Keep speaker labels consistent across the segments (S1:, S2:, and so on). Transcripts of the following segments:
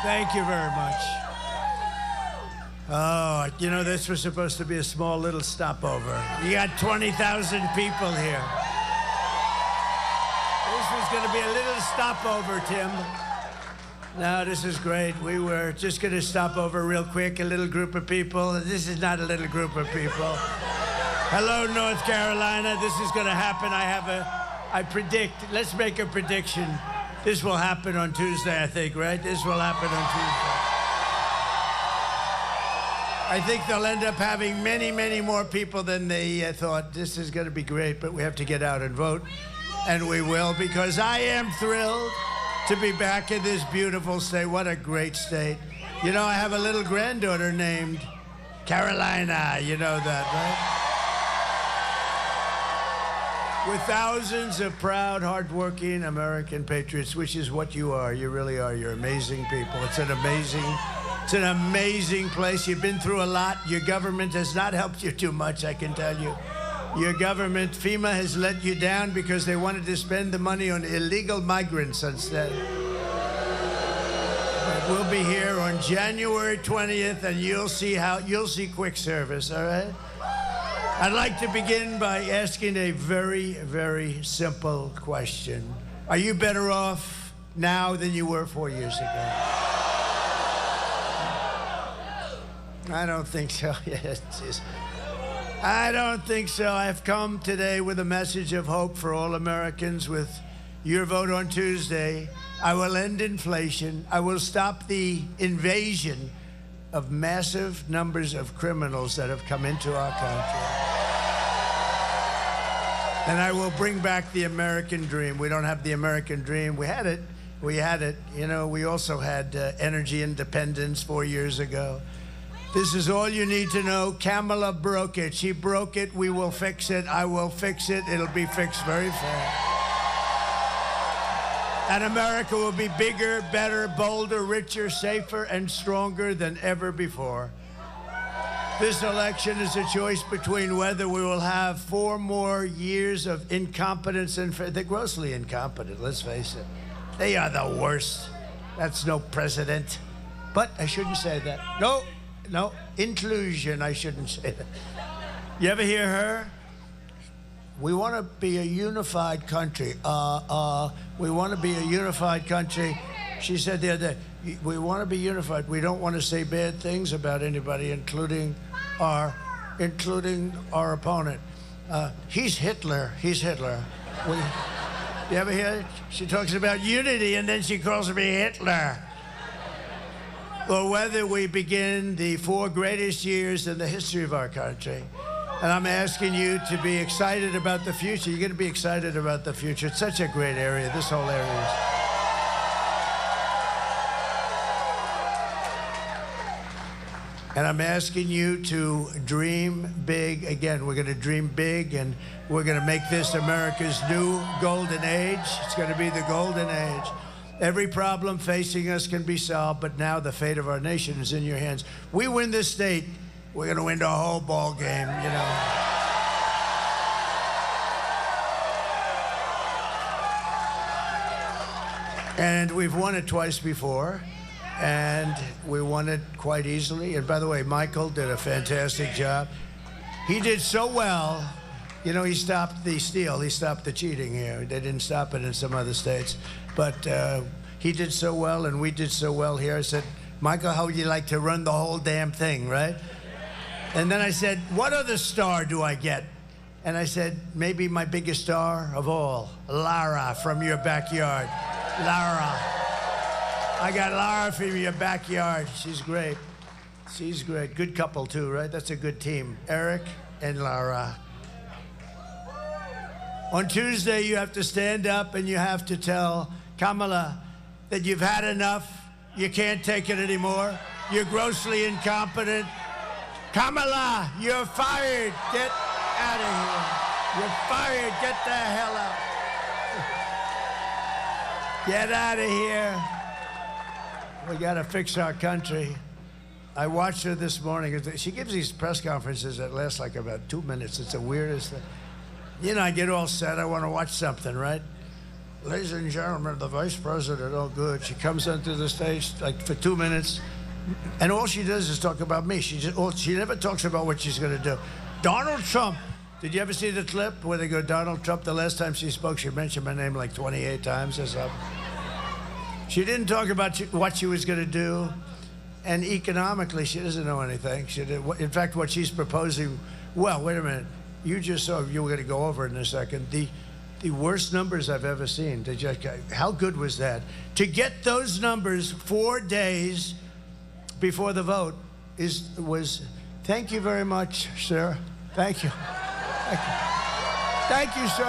S1: Thank you very much. Oh, you know, this was supposed to be a small little stopover. You got 20,000 people here. This was going to be a little stopover, Tim. No, this is great. We were just going to stop over real quick, a little group of people. This is not a little group of people. Hello, North Carolina. This is going to happen. I predict, let's make a prediction. This will happen on Tuesday, I think, right? This will happen on Tuesday. I think they'll end up having many, many more people than they thought. This is going to be great, but we have to get out and vote. And we will, because I am thrilled to be back in this beautiful state. What a great state. You know, I have a little granddaughter named Carolina. You know that, right? With thousands of proud, hardworking American patriots, which is what you are. You really are. You're amazing people. It's an amazing place. You've been through a lot. Your government has not helped you too much, I can tell you. Your government, FEMA, has let you down because they wanted to spend the money on illegal migrants instead. But we'll be here on January 20th, and you'll see quick service, all right? I'd like to begin by asking a very, very simple question. Are you better off now than you were 4 years ago? I don't think so. I don't think so. I've come today with a message of hope for all Americans. With your vote on Tuesday, I will end inflation. I will stop the invasion of massive numbers of criminals that have come into our country. And I will bring back the American dream. We don't have the American dream. We had it. You know, we also had energy independence 4 years ago. This is all you need to know. Kamala broke it. She broke it. We will fix it. I will fix it. It'll be fixed very fast. And America will be bigger, better, bolder, richer, safer, and stronger than ever before. This election is a choice between whether we will have 4 more years of incompetence and they're grossly incompetent, let's face it. They are the worst. That's no president. But I shouldn't say that. No, inclusion, I shouldn't say that. You ever hear her? We want to be a unified country. We want to be a unified country. She said the other day, we want to be unified. We don't want to say bad things about anybody, including our opponent. He's Hitler. You ever hear it? She talks about unity, and then she calls me Hitler. Or whether we begin the 4 greatest years in the history of our country. And I'm asking you to be excited about the future. You're going to be excited about the future. It's such a great area, this whole area is. And I'm asking you to dream big. Again, we're going to dream big, and we're going to make this America's new golden age. It's going to be the golden age. Every problem facing us can be solved, but now the fate of our nation is in your hands. We win this state, we're going to win the whole ball game, you know. And we've won it twice before, and we won it quite easily. And by the way, Michael did a fantastic job. He did so well. You know, he stopped the steal. He stopped the cheating here. They didn't stop it in some other states. But he did so well, and we did so well here. I said, Michael, how would you like to run the whole damn thing, right? And then I said, what other star do I get? And I said, maybe my biggest star of all, Lara from your backyard. Lara. I got Lara from your backyard. She's great. She's great. Good couple, too, right? That's a good team. Eric and Lara. On Tuesday, you have to stand up and you have to tell Kamala that you've had enough. You can't take it anymore. You're grossly incompetent. Kamala, you're fired. Get out of here. You're fired. Get the hell out. Get out of here. We got to fix our country. I watched her this morning. She gives these press conferences that last like about 2 minutes. It's the weirdest thing. You know, I get all set. I want to watch something, right? ladies and gentlemen, the vice president, oh good. She comes onto the stage like for 2 minutes, and all she does is talk about me. She never talks about what she's going to do. Donald Trump. Did you ever see the clip where they go, Donald Trump? The last time she spoke, she mentioned my name like 28 times or something. She didn't talk about what she was going to do. And economically, she doesn't know anything. In fact, what she's proposing, well, wait a minute. You just saw, you were going to go over it in a second, the worst numbers I've ever seen. How good was that? To get those numbers 4 days before the vote was, thank you very much, sir. Thank you. Thank you. Thank you, sir.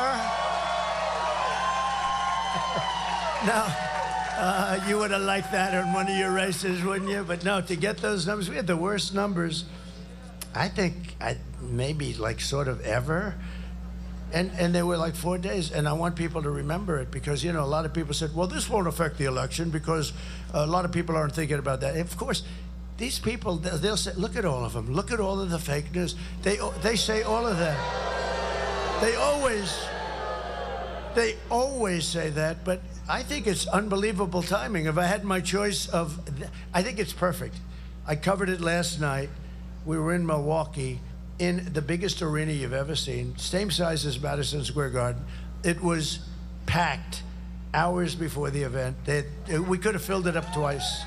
S1: Now, you would have liked that in one of your races, wouldn't you? But no, to get those numbers, we had the worst numbers, I think, maybe like sort of ever. And they were like 4 days. And I want people to remember it because, you know, a lot of people said, well, this won't affect the election because a lot of people aren't thinking about that. Of course, these people, they'll say, look at all of them. Look at all of the fake news. They say all of that. They always say that, but I think it's unbelievable timing. If I had my choice of, I think it's perfect. I covered it last night. We were in Milwaukee in the biggest arena you've ever seen, same size as Madison Square Garden. It was packed hours before the event. We could have filled it up twice.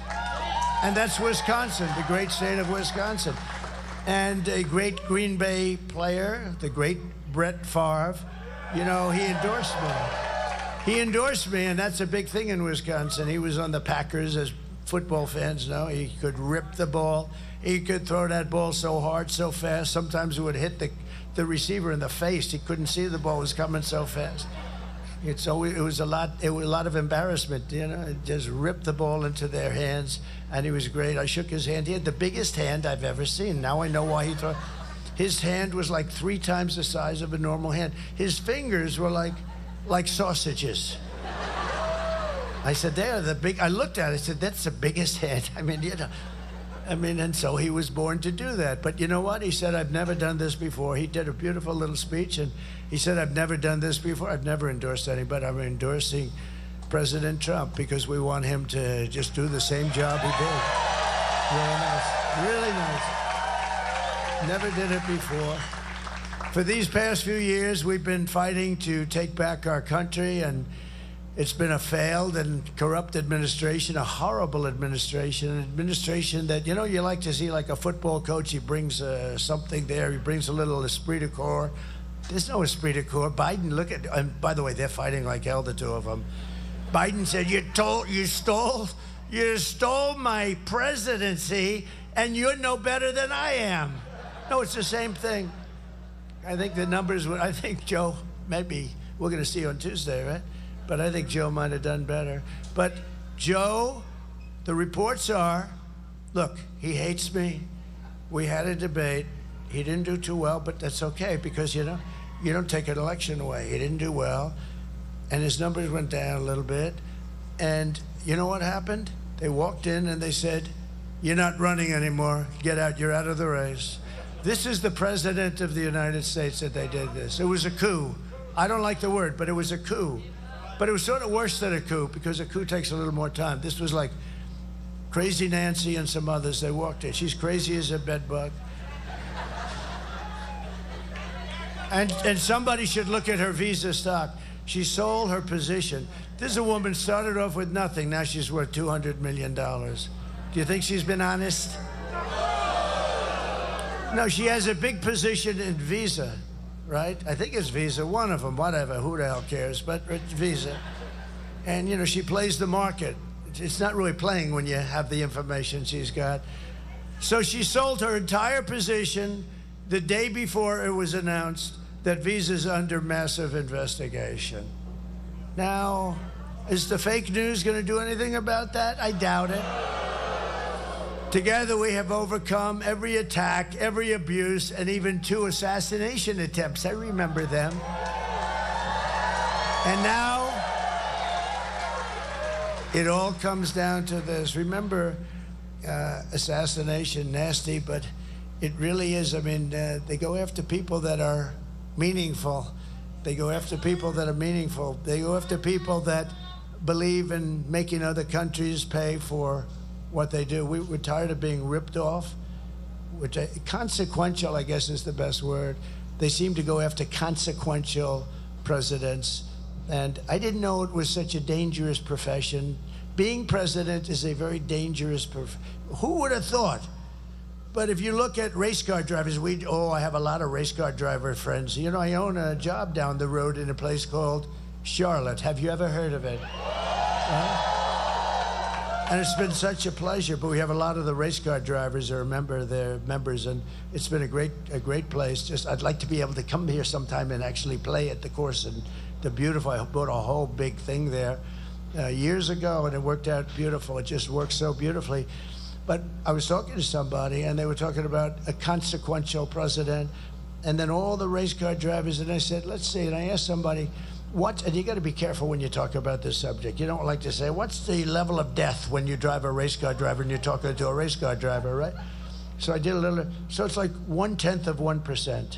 S1: And that's Wisconsin, the great state of Wisconsin. And a great Green Bay player, the great Brett Favre, you know, he endorsed me. He endorsed me, and that's a big thing in Wisconsin. He was on the Packers, as football fans know. He could rip the ball. He could throw that ball so hard, so fast. Sometimes it would hit the receiver in the face. He couldn't see the ball was coming so fast. It was a lot of embarrassment, you know. It just ripped the ball into their hands, and he was great. I shook his hand. He had the biggest hand I've ever seen. Now I know why he threw. His hand was like 3 times the size of a normal hand. His fingers were like sausages. I said, they're the big. I looked at it. I said, that's the biggest hand. I mean, you know. And so he was born to do that. But you know what? He said, I've never done this before. He did a beautiful little speech, and he said, I've never done this before. I've never endorsed anybody. I'm endorsing President Trump because we want him to just do the same job he did. Really nice. Really nice. Never did it before. For these past few years, we've been fighting to take back our country, and it's been a failed and corrupt administration, a horrible administration, an administration that, you know, you like to see like a football coach. He brings something there. He brings a little esprit de corps. There's no esprit de corps. Biden, look at, and by the way, they're fighting like hell, the two of them. Biden said, you stole my presidency, and you're no better than I am. No, it's the same thing. I think the numbers would, I think Joe, maybe, we're going to see on Tuesday, right? But I think Joe might have done better. But Joe, the reports are, look, he hates me. We had a debate. He didn't do too well, but that's okay because, you know, you don't take an election away. He didn't do well, and his numbers went down a little bit. And you know what happened? They walked in and they said, you're not running anymore. Get out. You're out of the race. This is the president of the United States that they did this. It was a coup. I don't like the word, but it was a coup. But it was sort of worse than a coup because a coup takes a little more time. This was like Crazy Nancy and some others. They walked in. She's crazy as a bedbug. And somebody should look at her Visa stock. She sold her position. This is a woman started off with nothing. Now she's worth $200 million. Do you think she's been honest? No, she has a big position in Visa, right? I think it's Visa, one of them, whatever, who the hell cares, but it's Visa. And, you know, she plays the market. It's not really playing when you have the information she's got. So she sold her entire position the day before it was announced that Visa's under massive investigation. Now, is the fake news going to do anything about that? I doubt it. Together we have overcome every attack, every abuse, and even 2 assassination attempts. I remember them. And now it all comes down to this. Remember, assassination, nasty, but it really is. I mean, they go after people that are meaningful. They go after people that are meaningful. They go after people that believe in making other countries pay for what they do. We're tired of being ripped off, consequential, I guess, is the best word. They seem to go after consequential presidents. And I didn't know it was such a dangerous profession. Being president is a very dangerous profession. Who would have thought? But if you look at race car drivers, I have a lot of race car driver friends. You know, I own a job down the road in a place called Charlotte. Have you ever heard of it? And it's been such a pleasure. But we have a lot of the race car drivers are they're members, and it's been a great place. I'd like to be able to come here sometime and actually play at the course. And the beautiful, I bought a whole big thing there years ago, and it worked out beautiful. It just works so beautifully. But I was talking to somebody, and they were talking about a consequential president, and then all the race car drivers, and I said, let's see, and I asked somebody, and you got to be careful when you talk about this subject. You don't like to say, what's the level of death when you drive a race car driver and you're talking to a race car driver, right? So I did so it's like 1/10 of 1%.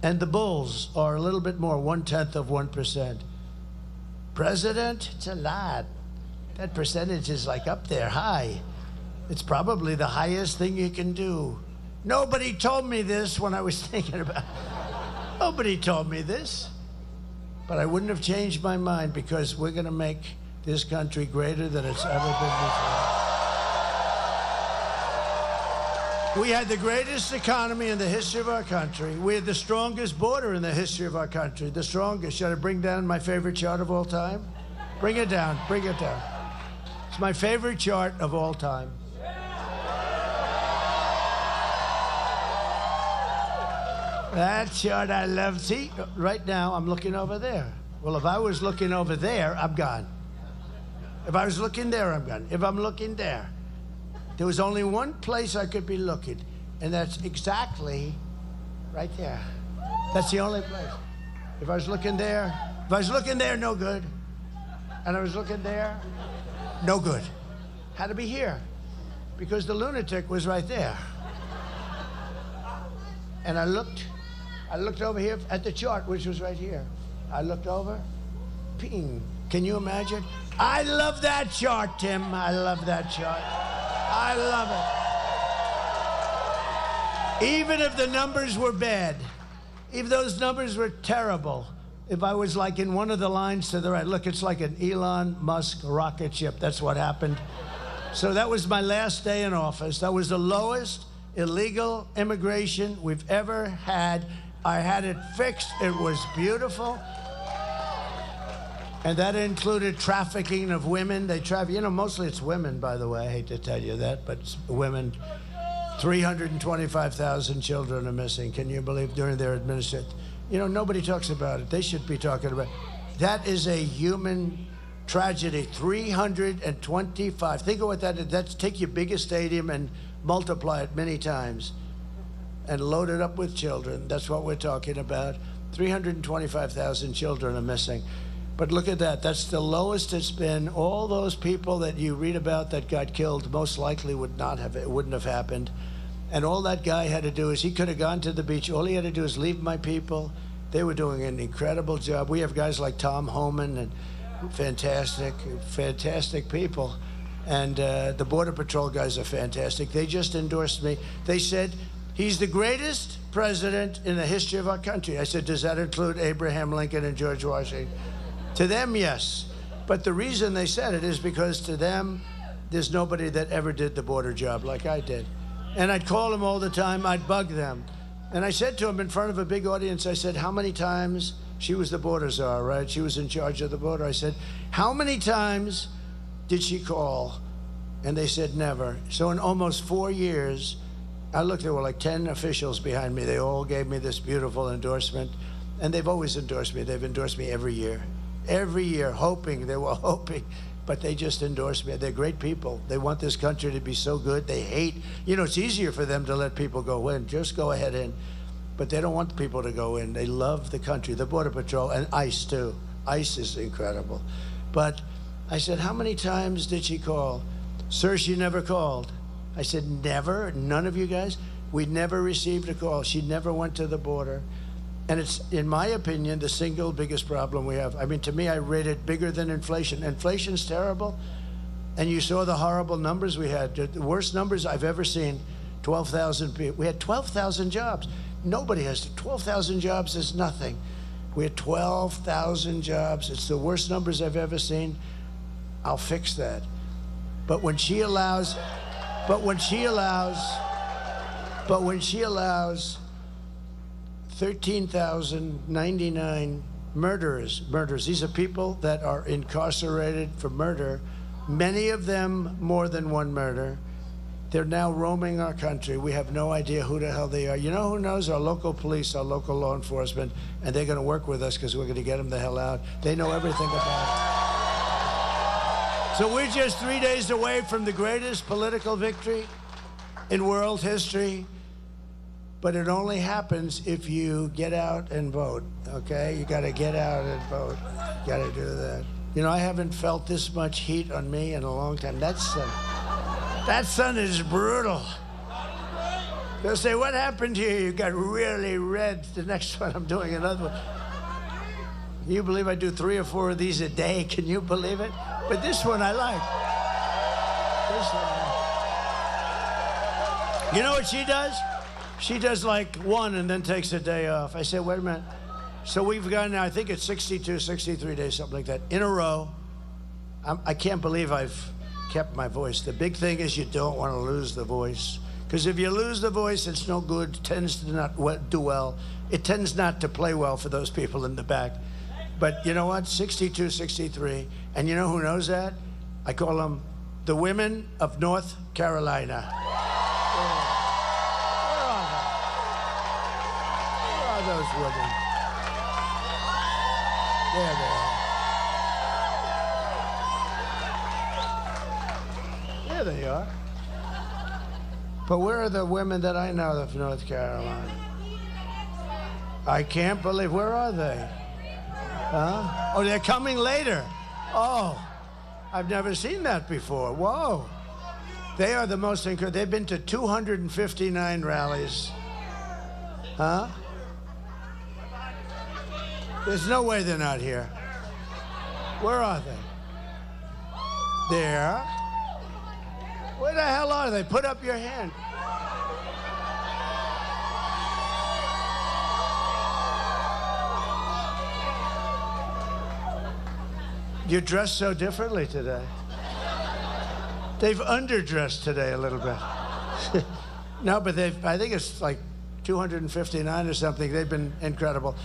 S1: And the bulls are a little bit more, 1/10 of 1%. President, it's a lot. That percentage is like up there, high. It's probably the highest thing you can do. Nobody told me this when I was thinking about it. Nobody told me this. But I wouldn't have changed my mind, because we're going to make this country greater than it's ever been before. We had the greatest economy in the history of our country. We had the strongest border in the history of our country. The strongest. Should I bring down my favorite chart of all time? Bring it down. Bring it down. It's my favorite chart of all time. That chart I love. See, right now I'm looking over there. Well, if I was looking over there, I'm gone. If I was looking there, I'm gone. If I'm looking there, there was only one place I could be looking, and that's exactly right there. That's the only place. If I was looking there, no good. And I was looking there, no good. Had to be here, because the lunatic was right there. And I looked over here at the chart, which was right here. I looked over, ping. Can you imagine? I love that chart, Tim. I love that chart. I love it. Even if the numbers were bad, if those numbers were terrible, if I was like in one of the lines to the right, look, it's like an Elon Musk rocket ship. That's what happened. So that was my last day in office. That was the lowest illegal immigration we've ever had. I had it fixed. It was beautiful. And that included trafficking of women. They traffic, mostly it's women, by the way. I hate to tell you that, but it's women. 325,000 children are missing. Can you believe, during their administration? Nobody talks about it. They should be talking about it. That is a human tragedy. 325. Think of what that is. That's take your biggest stadium and multiply it many times and load it up with children. That's what we're talking about. 325,000 children are missing. But look at that. That's the lowest it's been. All those people that you read about that got killed most likely wouldn't have happened. And all that guy had to do is he could have gone to the beach. All he had to do is leave my people. They were doing an incredible job. We have guys like Tom Homan and fantastic people. And the Border Patrol guys are fantastic. They just endorsed me. They said, he's the greatest president in the history of our country. I said, does that include Abraham Lincoln and George Washington? To them, yes. But the reason they said it is because to them, there's nobody that ever did the border job like I did. And I'd call them all the time. I'd bug them. And I said to them in front of a big audience, I said, how many times, she was the border czar, right? She was in charge of the border. I said, how many times did she call? And they said never. So in almost 4 years, I looked, there were like 10 officials behind me. They all gave me this beautiful endorsement. And they've always endorsed me. They've endorsed me every year. Every year, they were hoping, but they just endorsed me. They're great people. They want this country to be so good. They hate, it's easier for them to let people go in. Just go ahead in. But they don't want people to go in. They love the country, the Border Patrol, and ICE too. ICE is incredible. But I said, how many times did she call? Sir, she never called. I said, never? None of you guys? We never received a call. She never went to the border. And it's, in my opinion, the single biggest problem we have. I mean, to me, I rate it bigger than inflation. Inflation's terrible, and you saw the horrible numbers we had. The worst numbers I've ever seen, 12,000 people. We had 12,000 jobs. Nobody has 12,000 jobs is nothing. We had 12,000 jobs. It's the worst numbers I've ever seen. I'll fix that. But when she allows 13,099 murderers. These are people that are incarcerated for murder, many of them more than one murder. They're now roaming our country. We have no idea who the hell they are. You know who knows? Our local police, our local law enforcement, and they're going to work with us because we're going to get them the hell out. They know everything about it. So we're just 3 days away from the greatest political victory in world history. But it only happens if you get out and vote, okay? You got to get out and vote. You got to do that. You know, I haven't felt this much heat on me in a long time. That sun is brutal. They'll say, what happened to you? You got really red. The next one, I'm doing another one. Can you believe I do 3 or 4 of these a day? Can you believe it? But this one I like. This one I like. You know what she does? She does like one and then takes a day off. I say, wait a minute. So we've gone now, I think it's 62, 63 days, something like that, in a row. I can't believe I've kept my voice. The big thing is you don't want to lose the voice. Because if you lose the voice, it's no good. It tends to not do well. It tends not to play well for those people in the back. But you know what? 62, 63. And you know who knows that? I call them the women of North Carolina. Those women. There they are. There they are. But where are the women that I know of North Carolina? I can't believe, where are they? Huh? Oh, they're coming later. Oh, I've never seen that before. Whoa. They are the most incredible. They've been to 259 rallies. Huh? There's no way they're not here. Where are they? There. Where the hell are they? Put up your hand. You're dressed so differently today. They've underdressed today a little bit. No, but I think it's like 259 or something. They've been incredible.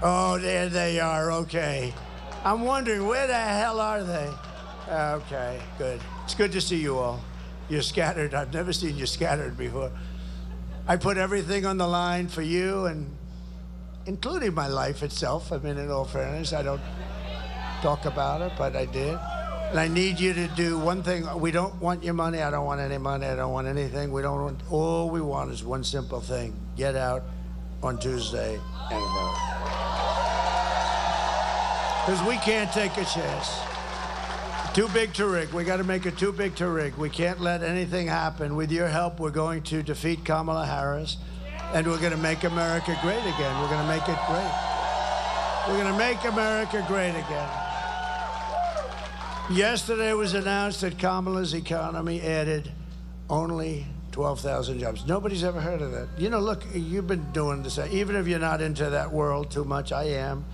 S1: Oh, there they are, okay. I'm wondering, where the hell are they? Okay, good. It's good to see you all. You're scattered. I've never seen you scattered before. I put everything on the line for you, and including my life itself. I mean, in all fairness, I don't talk about it, but I did. And I need you to do one thing. We don't want your money. I don't want any money. I don't want anything. All we want is one simple thing. Get out on Tuesday and vote. Because we can't take a chance. Too big to rig. We got to make it too big to rig. We can't let anything happen. With your help, we're going to defeat Kamala Harris, and we're going to make America great again. We're going to make it great. We're going to make America great again. Yesterday it was announced that Kamala's economy added only 12,000 jobs. Nobody's ever heard of that. You know, look, you've been doing this. Even if you're not into that world too much, I am.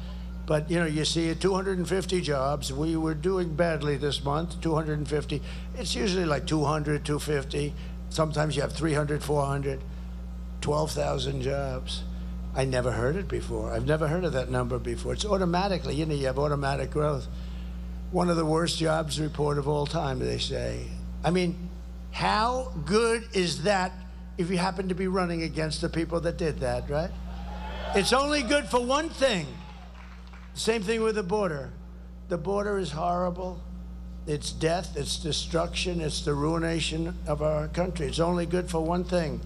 S1: But, you know, you see 250 jobs. We were doing badly this month, 250. It's usually like 200, 250. Sometimes you have 300, 400. 12,000 jobs. I never heard it before. I've never heard of that number before. It's automatically, you know, you have automatic growth. One of the worst jobs report of all time, they say. I mean, how good is that if you happen to be running against the people that did that, right? It's only good for one thing. Same thing with the border. The border is horrible. It's death, it's destruction, it's the ruination of our country. It's only good for one thing.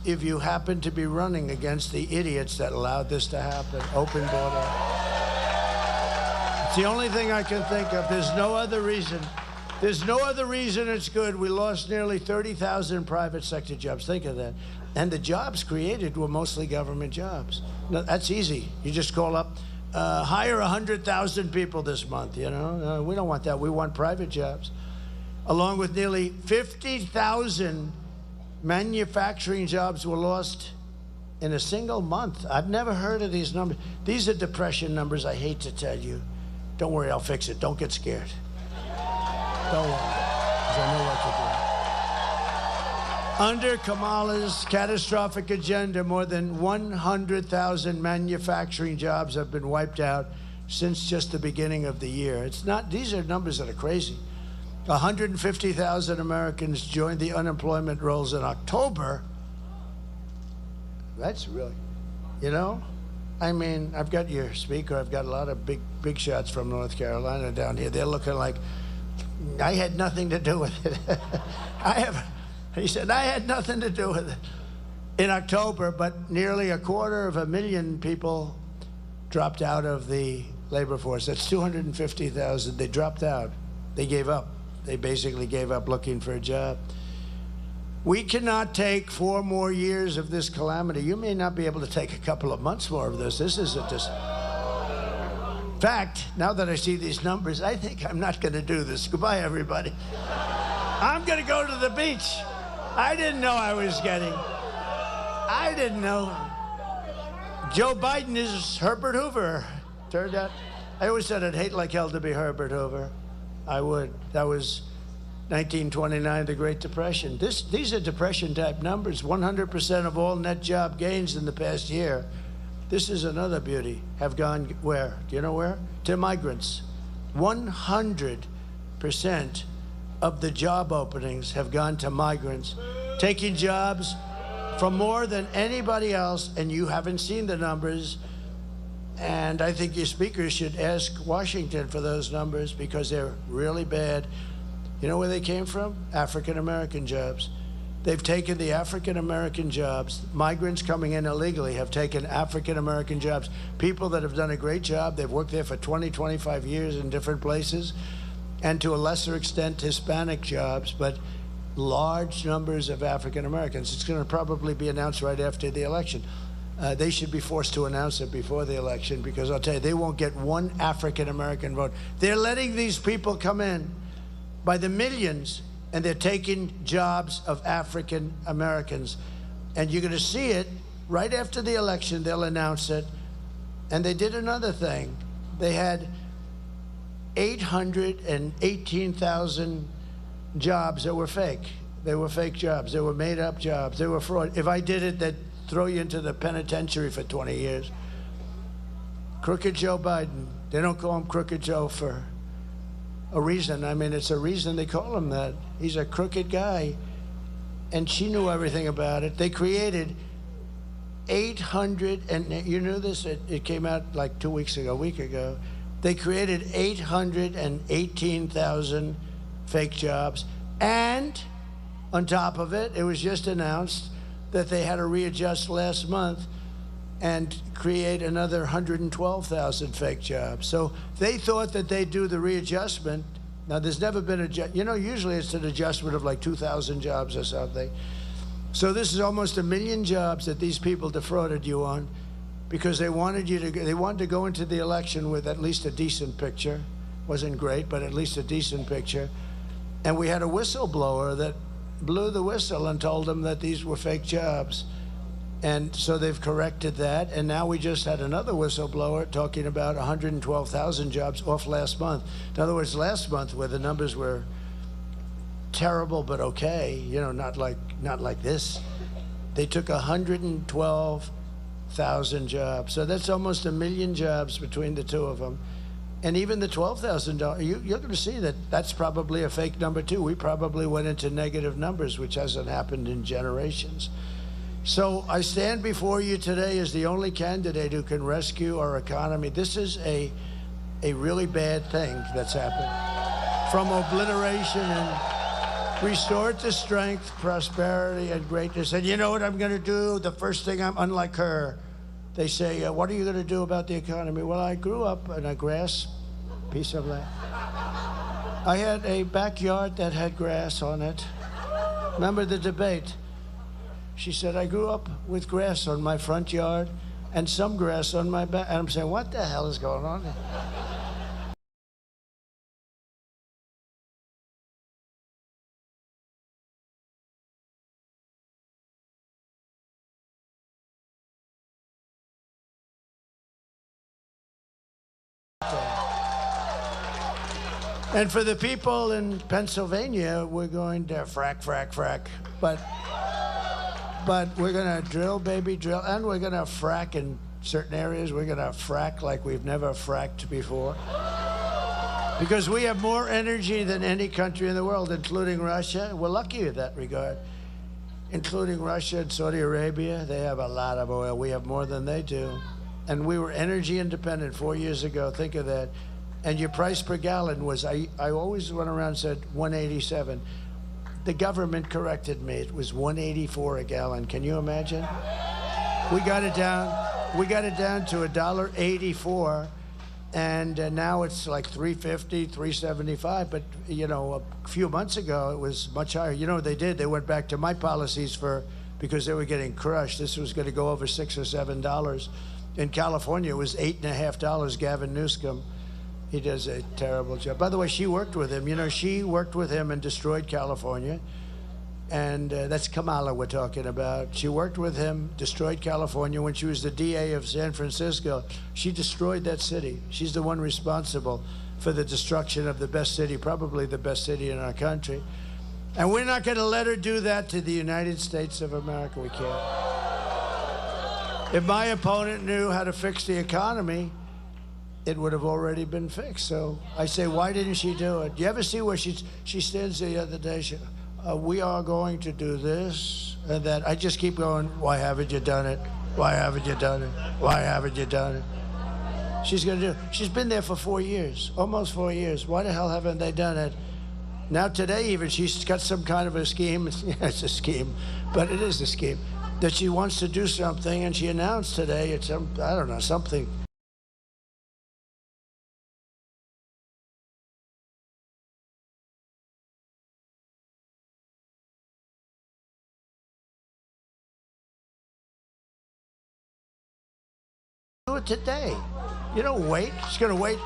S1: If you happen to be running against the idiots that allowed this to happen, open border. It's the only thing I can think of. There's no other reason. There's no other reason it's good. We lost nearly 30,000 private sector jobs. Think of that. And the jobs created were mostly government jobs. No, that's easy. You just call up, hire 100,000 people this month, you know? We don't want that. We want private jobs. Along with nearly 50,000 manufacturing jobs were lost in a single month. I've never heard of these numbers. These are depression numbers, I hate to tell you. Don't worry, I'll fix it. Don't get scared. Don't worry, because I know what to do. Under Kamala's catastrophic agenda, more than 100,000 manufacturing jobs have been wiped out since just the beginning of the year. It's not, these are numbers that are crazy. 150,000 Americans joined the unemployment rolls in October. That's really, you know? I mean, I've got your speaker. I've got a lot of big shots from North Carolina down here. They're looking like I had nothing to do with it. He said, I had nothing to do with it. In October, but nearly 250,000 people dropped out of the labor force. That's 250,000. They dropped out. They gave up. They basically gave up looking for a job. We cannot take 4 more years of this calamity. You may not be able to take a couple of months more of this. This is in fact, now that I see these numbers, I think I'm not going to do this. Goodbye, everybody. I'm going to go to the beach. I didn't know I didn't know. Joe Biden is Herbert Hoover. Turned out, I always said I'd hate like hell to be Herbert Hoover. I would. That was 1929, the Great Depression. These are depression-type numbers. 100% of all net job gains in the past year. This is another beauty. Have gone where? Do you know where? To migrants. 100% of the job openings have gone to migrants, taking jobs from more than anybody else, and you haven't seen the numbers. And I think your speakers should ask Washington for those numbers because they're really bad. You know where they came from? African-American jobs. They've taken the African-American jobs. Migrants coming in illegally have taken African-American jobs. People that have done a great job. They've worked there for 20, 25 years in different places. And to a lesser extent, Hispanic jobs, but large numbers of African-Americans. It's going to probably be announced right after the election. They should be forced to announce it before the election because I'll tell you, they won't get one African-American vote. They're letting these people come in by the millions, and they're taking jobs of African Americans. And you're going to see it right after the election. They'll announce it. And they did another thing. They had 818,000 jobs that were fake. They were fake jobs. They were made-up jobs. They were fraud. If I did it, they'd throw you into the penitentiary for 20 years. Crooked Joe Biden. They don't call him Crooked Joe for a reason. I mean, it's a reason they call him that. He's a crooked guy. And she knew everything about it. They created 800, and you knew this? It came out like a week ago. They created 818,000 fake jobs. And on top of it, it was just announced that they had to readjust last month and create another 112,000 fake jobs. So they thought that they'd do the readjustment. Now, there's never been usually it's an adjustment of like 2,000 jobs or something. So this is almost 1 million jobs that these people defrauded you on because they wanted to go into the election with at least a decent picture. Wasn't great, but at least a decent picture. And we had a whistleblower that blew the whistle and told them that these were fake jobs. And so they've corrected that. And now we just had another whistleblower talking about 112,000 jobs off last month. In other words, last month where the numbers were terrible but okay, not like this, they took 112,000 jobs. So that's almost 1 million jobs between the two of them. And even the $12,000, you're going to see that that's probably a fake number too. We probably went into negative numbers, which hasn't happened in generations. So I stand before you today as the only candidate who can rescue our economy. This is a really bad thing that's happened. From obliteration and restore it to strength, prosperity, and greatness. And you know what I'm going to do? The first thing, unlike her, they say, what are you going to do about the economy? Well, I grew up in a grass piece of land. I had a backyard that had grass on it. Remember the debate? She said, I grew up with grass on my front yard. and some grass on my back. And I'm saying, what the hell is going on? And for the people in Pennsylvania, we're going to frack, frack, frack. But we're going to drill, baby, drill. And we're going to frack in certain areas. We're going to frack like we've never fracked before. Because we have more energy than any country in the world, including Russia. We're lucky in that regard. Including Russia and Saudi Arabia. They have a lot of oil. We have more than they do. And we were energy independent 4 years ago. Think of that. And your price per gallon was, I always went around and said 187. The government corrected me. It was 184 a gallon. Can you imagine? We got it down to $1.84, and now it's like $3.50, $3.75. But you know, a few months ago it was much higher. You know what they did? They went back to my policies because they were getting crushed. This was going to go over $6 or $7. In California, it was $8.50. Gavin Newsom. He does a terrible job. By the way, she worked with him. You know, she worked with him and destroyed California. And that's Kamala we're talking about. She worked with him, destroyed California. When she was the DA of San Francisco, she destroyed that city. She's the one responsible for the destruction of the best city, probably the best city in our country. And we're not going to let her do that to the United States of America. We can't. If my opponent knew how to fix the economy, it would have already been fixed. So I say, why didn't she do it? Do you ever see where she stands the other day? We are going to do this and that. I just keep going, why haven't you done it? Why haven't you done it? Why haven't you done it? She's going to do it. She's been there for 4 years, almost 4 years. Why the hell haven't they done it? Now today even, she's got some kind of a scheme. It's a scheme, but it is a scheme. That she wants to do something, and she announced today, I don't know, something. Do it today. You don't wait. She's going to wait.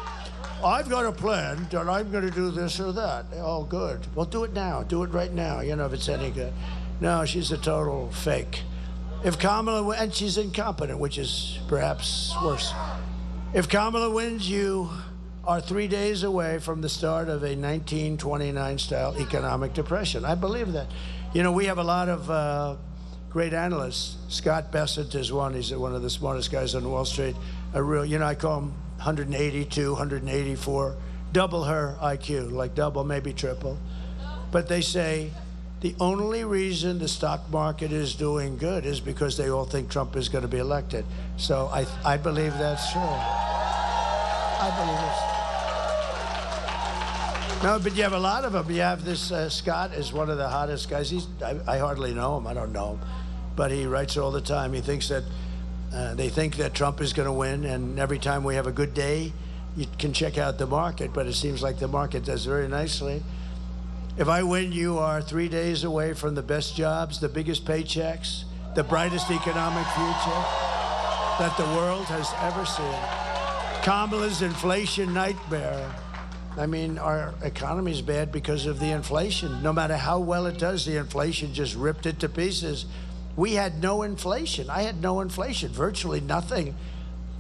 S1: I've got a plan that I'm going to do this or that. Oh, good. Well, do it now. Do it right now, you know, if it's any good. No, she's a total fake. If Kamala, and she's incompetent, which is perhaps worse. If Kamala wins, you are 3 days away from the start of a 1929-style economic depression. I believe that. You know, we have a lot of great analysts. Scott Bessent is one. He's one of the smartest guys on Wall Street. A real, you know, I call him 182, 184, double her IQ, like double, maybe triple. But they say the only reason the stock market is doing good is because they all think Trump is going to be elected. So I believe that's true. I believe it's. No, but you have a lot of them. You have this Scott is one of the hottest guys. I hardly know him. I don't know him. But he writes all the time. He thinks that they think that Trump is going to win, and every time we have a good day, you can check out the market, but it seems like the market does very nicely. If I win, you are 3 days away from the best jobs, the biggest paychecks, the brightest economic future that the world has ever seen. Kamala's inflation nightmare. I mean, our economy is bad because of the inflation. No matter how well it does, the inflation just ripped it to pieces. We had no inflation. I had no inflation, virtually nothing.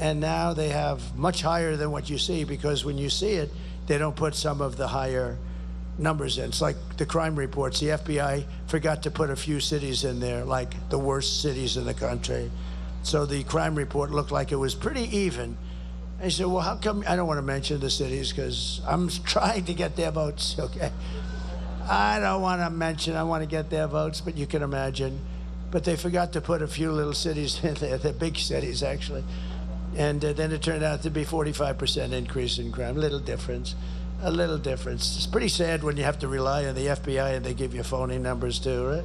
S1: And now they have much higher than what you see, because when you see it, they don't put some of the higher numbers in. It's like the crime reports. The FBI forgot to put a few cities in there, like the worst cities in the country. So the crime report looked like it was pretty even. I said, well, how come? I don't want to mention the cities because I'm trying to get their votes, okay? I don't want to mention, I want to get their votes, but you can imagine. But they forgot to put a few little cities in there, the big cities, actually. And then it turned out to be 45% increase in crime. Little difference, a little difference. It's pretty sad when you have to rely on the FBI and they give you phony numbers too, right?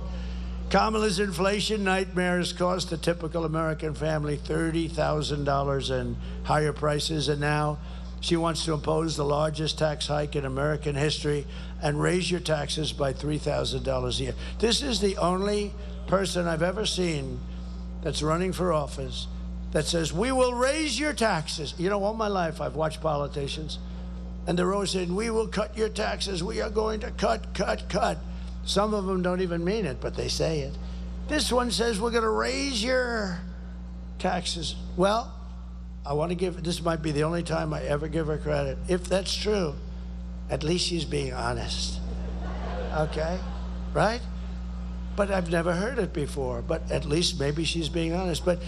S1: Kamala's inflation nightmares cost a typical American family $30,000 in higher prices, and now she wants to impose the largest tax hike in American history and raise your taxes by $3,000 a year. This is the only person I've ever seen that's running for office that says, we will raise your taxes. You know, all my life I've watched politicians, and they're always saying, we will cut your taxes. We are going to cut, cut, cut. Some of them don't even mean it, but they say it. This one says, we're going to raise your taxes. well, I want to give, this might be the only time I ever give her credit. If that's true, at least she's being honest. Okay? Right? But I've never heard it before. But at least maybe she's being honest. But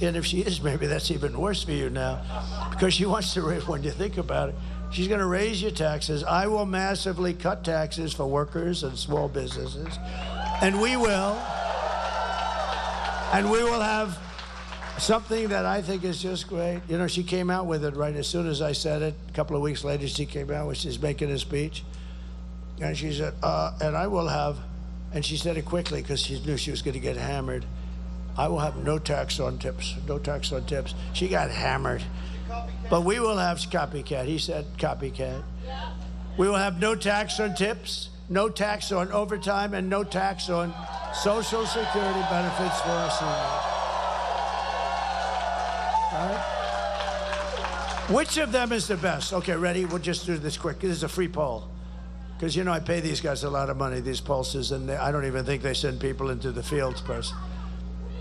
S1: and if she is, maybe that's even worse for you now. Because she wants to raise, when you think about it, she's going to raise your taxes. I will massively cut taxes for workers and small businesses. And we will. And we will have something that I think is just great. You know, she came out with it right as soon as I said it. A couple of weeks later, she came out when she's making a speech. And she said, and I will have, and she said it quickly because she knew she was going to get hammered. I will have no tax on tips, no tax on tips. She got hammered. But we will have copycat. He said copycat. We will have no tax on tips, no tax on overtime, and no tax on Social Security benefits for our seniors. All right? Which of them is the best? Okay, ready? We'll just do this quick. This is a free poll. Because, you know, I pay these guys a lot of money, these pollsters, and I don't even think they send people into the fields person.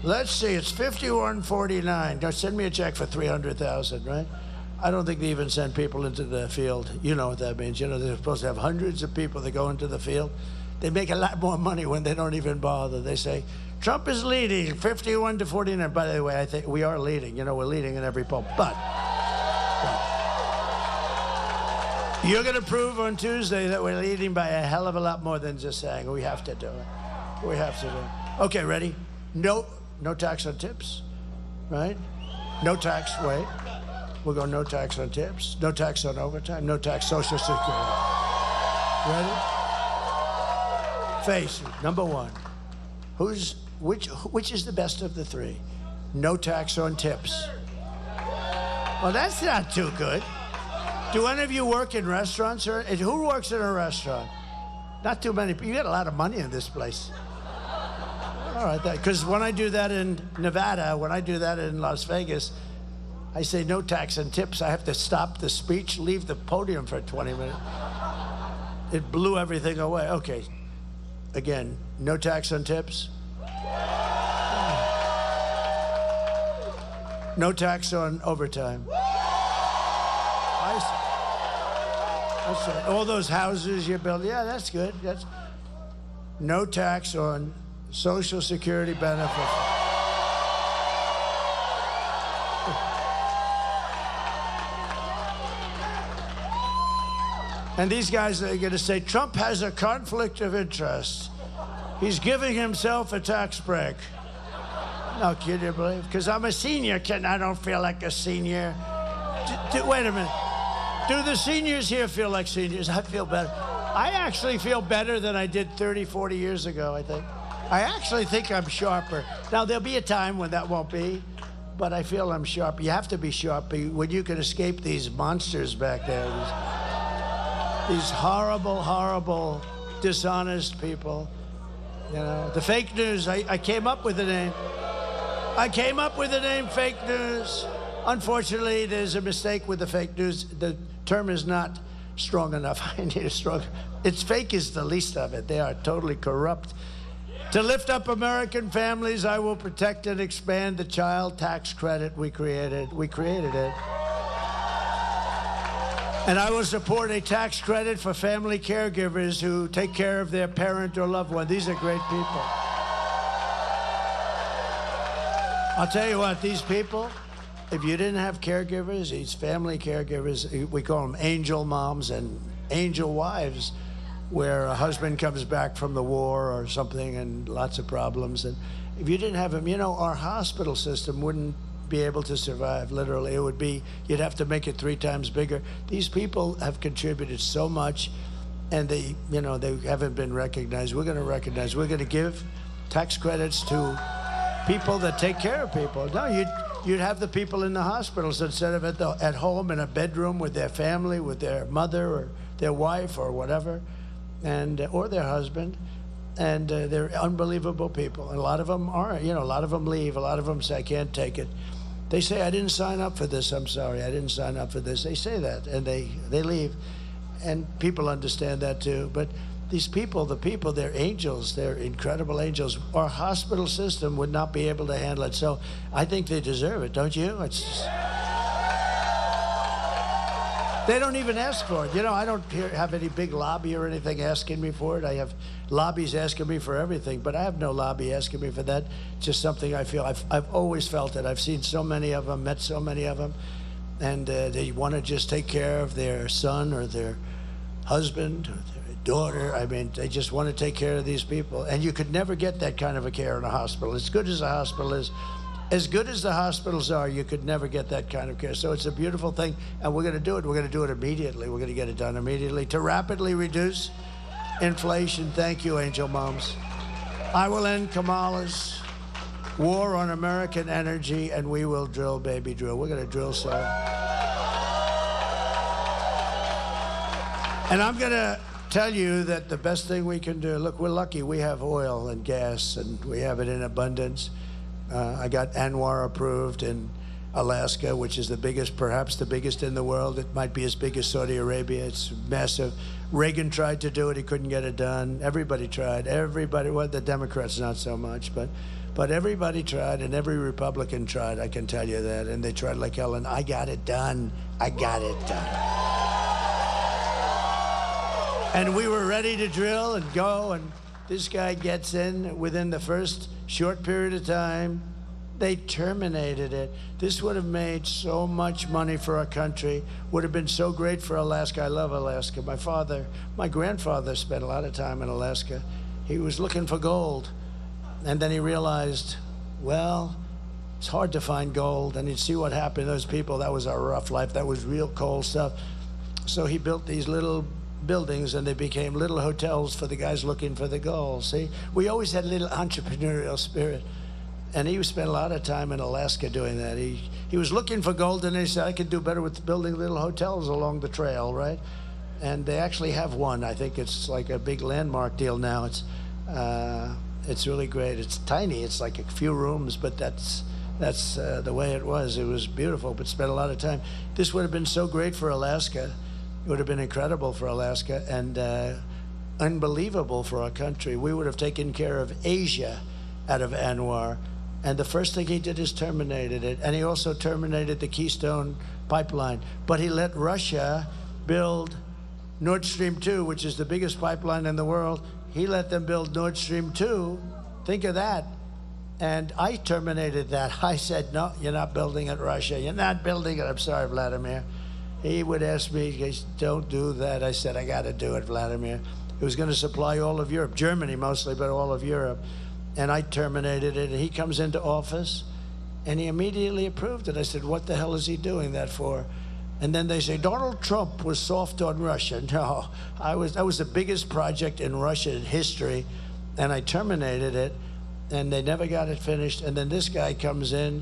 S1: Let's see, it's 51-49. Now send me a check for $300,000, right? I don't think they even send people into the field. You know what that means. You know, they're supposed to have hundreds of people that go into the field. They make a lot more money when they don't even bother. They say, Trump is leading, 51-49. By the way, I think we are leading. You know, we're leading in every poll. But you're going to prove on Tuesday that we're leading by a hell of a lot more than just saying. We have to do it. We have to do it. Okay, ready? No tax on tips, right? No tax, wait. We'll go no tax on tips, no tax on overtime, no tax Social Security. Ready? Face it, number one. Which is the best of the three? No tax on tips. Well, that's not too good. Do any of you work in restaurants? Or who works in a restaurant? Not too many. You get a lot of money in this place. All right, because when I do that in Nevada, when I do that in Las Vegas, I say no tax on tips. I have to stop the speech, leave the podium for 20 minutes. It blew everything away. Okay, again, no tax on tips. No tax on overtime. That's right. All those houses you build, yeah, that's good. That's no tax on Social Security benefits. And these guys are going to say, Trump has a conflict of interest. He's giving himself a tax break. No, can you believe? Because I'm a senior, I don't feel like a senior. Wait a minute. Do the seniors here feel like seniors? I feel better. I actually feel better than I did 30, 40 years ago, I think. I actually think I'm sharper. Now, there'll be a time when that won't be, but I feel I'm sharp. You have to be sharp when you can escape these monsters back there. These horrible, horrible, dishonest people. You know, the fake news, I came up with the name. I came up with the name fake news. Unfortunately, there's a mistake with the fake news. The term is not strong enough. I need a stronger. It's fake is the least of it. They are totally corrupt. To lift up American families, I will protect and expand the child tax credit we created. We created it. And I will support a tax credit for family caregivers who take care of their parent or loved one. These are great people. I'll tell you what, these people, if you didn't have caregivers, these family caregivers, we call them angel moms and angel wives, where a husband comes back from the war or something and lots of problems. And if you didn't have them, you know, our hospital system wouldn't be able to survive, literally. It would be, you'd have to make it 3 times bigger. These people have contributed so much, and they, you know, they haven't been recognized. We're going to recognize. We're going to give tax credits to people that take care of people. No, you'd have the people in the hospitals instead of at home in a bedroom with their family, with their mother or their wife or whatever, and or their husband. And they're unbelievable people. And a lot of them are, you know, a lot of them leave. A lot of them say, I can't take it. They say, I didn't sign up for this. I'm sorry, I didn't sign up for this. They say that, and they leave. And people understand that too. But these people, they're angels. They're incredible angels. Our hospital system would not be able to handle it. So I think they deserve it, don't you? They don't even ask for it. You know, I don't have any big lobby or anything asking me for it. I have lobbies asking me for everything, but I have no lobby asking me for that. Just something I feel. I've always felt it. I've seen so many of them, met so many of them, and they want to just take care of their son or their husband or their daughter. I mean, they just want to take care of these people. And you could never get that kind of a care in a hospital. As good as a hospital is, as good as the hospitals are, you could never get that kind of care. So it's a beautiful thing, and we're going to do it. We're going to do it immediately. We're going to get it done immediately to rapidly reduce inflation. Thank you, Angel Moms. I will end Kamala's war on American energy, and we will drill, baby, drill. We're going to drill so. And I'm going to tell you that the best thing we can do, look, we're lucky. We have oil and gas, and we have it in abundance. I got ANWR approved in Alaska, which is the biggest, perhaps the biggest in the world. It might be as big as Saudi Arabia. It's massive. Reagan tried to do it. He couldn't get it done. Everybody tried. Everybody, well, the Democrats not so much, but everybody tried, and every Republican tried, I can tell you that. And they tried like hell, and I got it done. I got it done. And we were ready to drill and go, and this guy gets in within the first short period of time. They terminated it. This would have made so much money for our country, would have been so great for Alaska. I love Alaska. My grandfather spent a lot of time in Alaska. He was looking for gold, and then he realized, well, it's hard to find gold, and he'd see what happened to those people. That was our rough life. That was real cold stuff. So he built these little buildings, and they became little hotels for the guys looking for the gold. See, we always had a little entrepreneurial spirit, and he spent a lot of time in Alaska doing that. He was looking for gold, and he said, I could do better with building little hotels along the trail, right? And they actually have one. I think it's like a big landmark deal now. It's really great. It's tiny. It's like a few rooms, but that's the way it was. It was beautiful, but spent a lot of time. This would have been so great for Alaska. It would have been incredible for Alaska and unbelievable for our country. We would have taken care of Asia out of ANWR. And the first thing he did is terminated it. And he also terminated the Keystone pipeline. But he let Russia build Nord Stream 2, which is the biggest pipeline in the world. He let them build Nord Stream 2. Think of that. And I terminated that. I said, no, you're not building it, Russia. You're not building it. I'm sorry, Vladimir. He would ask me, don't do that. I said, I got to do it, Vladimir. It was going to supply all of Europe, Germany mostly, but all of Europe. And I terminated it. And he comes into office, and he immediately approved it. I said, what the hell is he doing that for? And then they say, Donald Trump was soft on Russia. No, that was the biggest project in Russian history, and I terminated it, and they never got it finished. And then this guy comes in,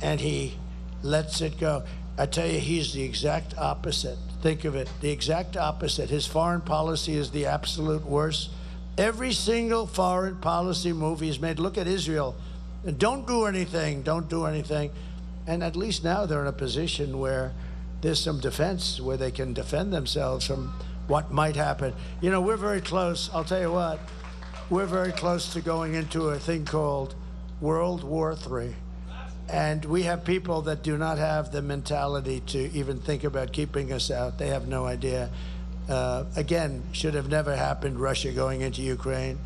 S1: and he lets it go. I tell you, he's the exact opposite. Think of it, the exact opposite. His foreign policy is the absolute worst. Every single foreign policy move he's made, look at Israel. Don't do anything, don't do anything. And at least now they're in a position where there's some defense, where they can defend themselves from what might happen. You know, we're very close, I'll tell you what, we're very close to going into a thing called World War III. And we have people that do not have the mentality to even think about keeping us out. They have no idea. Again, should have never happened, Russia going into Ukraine.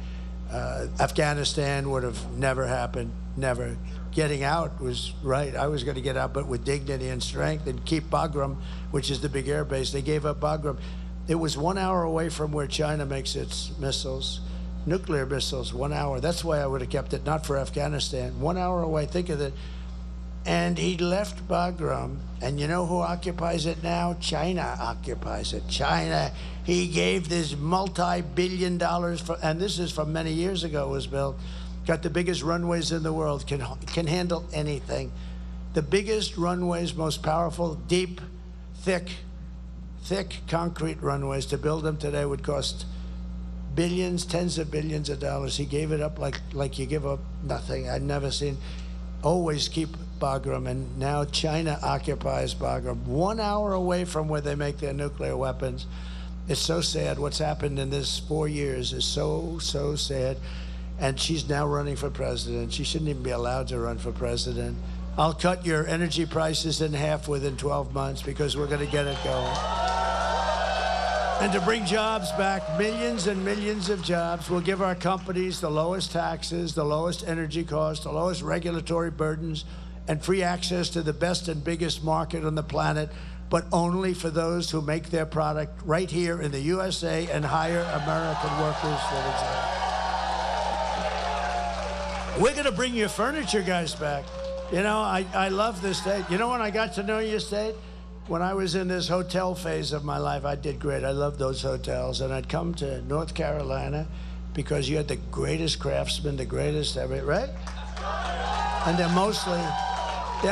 S1: Afghanistan would have never happened, never. Getting out was right. I was going to get out, but with dignity and strength, and keep Bagram, which is the big air base. They gave up Bagram. It was 1 hour away from where China makes its missiles, nuclear missiles, 1 hour. That's why I would have kept it, not for Afghanistan. 1 hour away, think of it. And he left Bagram, and you know who occupies it now? China occupies it. China, he gave this multi-billion dollars, and this is from many years ago it was built, got the biggest runways in the world, can handle anything. The biggest runways, most powerful, deep, thick concrete runways. To build them today would cost billions, tens of billions of dollars. He gave it up like you give up nothing. I've never seen. Always keep Bagram, and now China occupies Bagram, 1 hour away from where they make their nuclear weapons. It's so sad. What's happened in this 4 years is so, so sad. And she's now running for president. She shouldn't even be allowed to run for president. I'll cut your energy prices in half within 12 months because we're going to get it going. And to bring jobs back, millions and millions of jobs, we'll give our companies the lowest taxes, the lowest energy costs, the lowest regulatory burdens, and free access to the best and biggest market on the planet, but only for those who make their product right here in the USA and hire American workers that exist. We're going to bring your furniture guys back. You know, I love this state. You know when I got to know your state? When I was in this hotel phase of my life, I did great. I loved those hotels. And I'd come to North Carolina because you had the greatest craftsmen, the greatest everything, right? And they're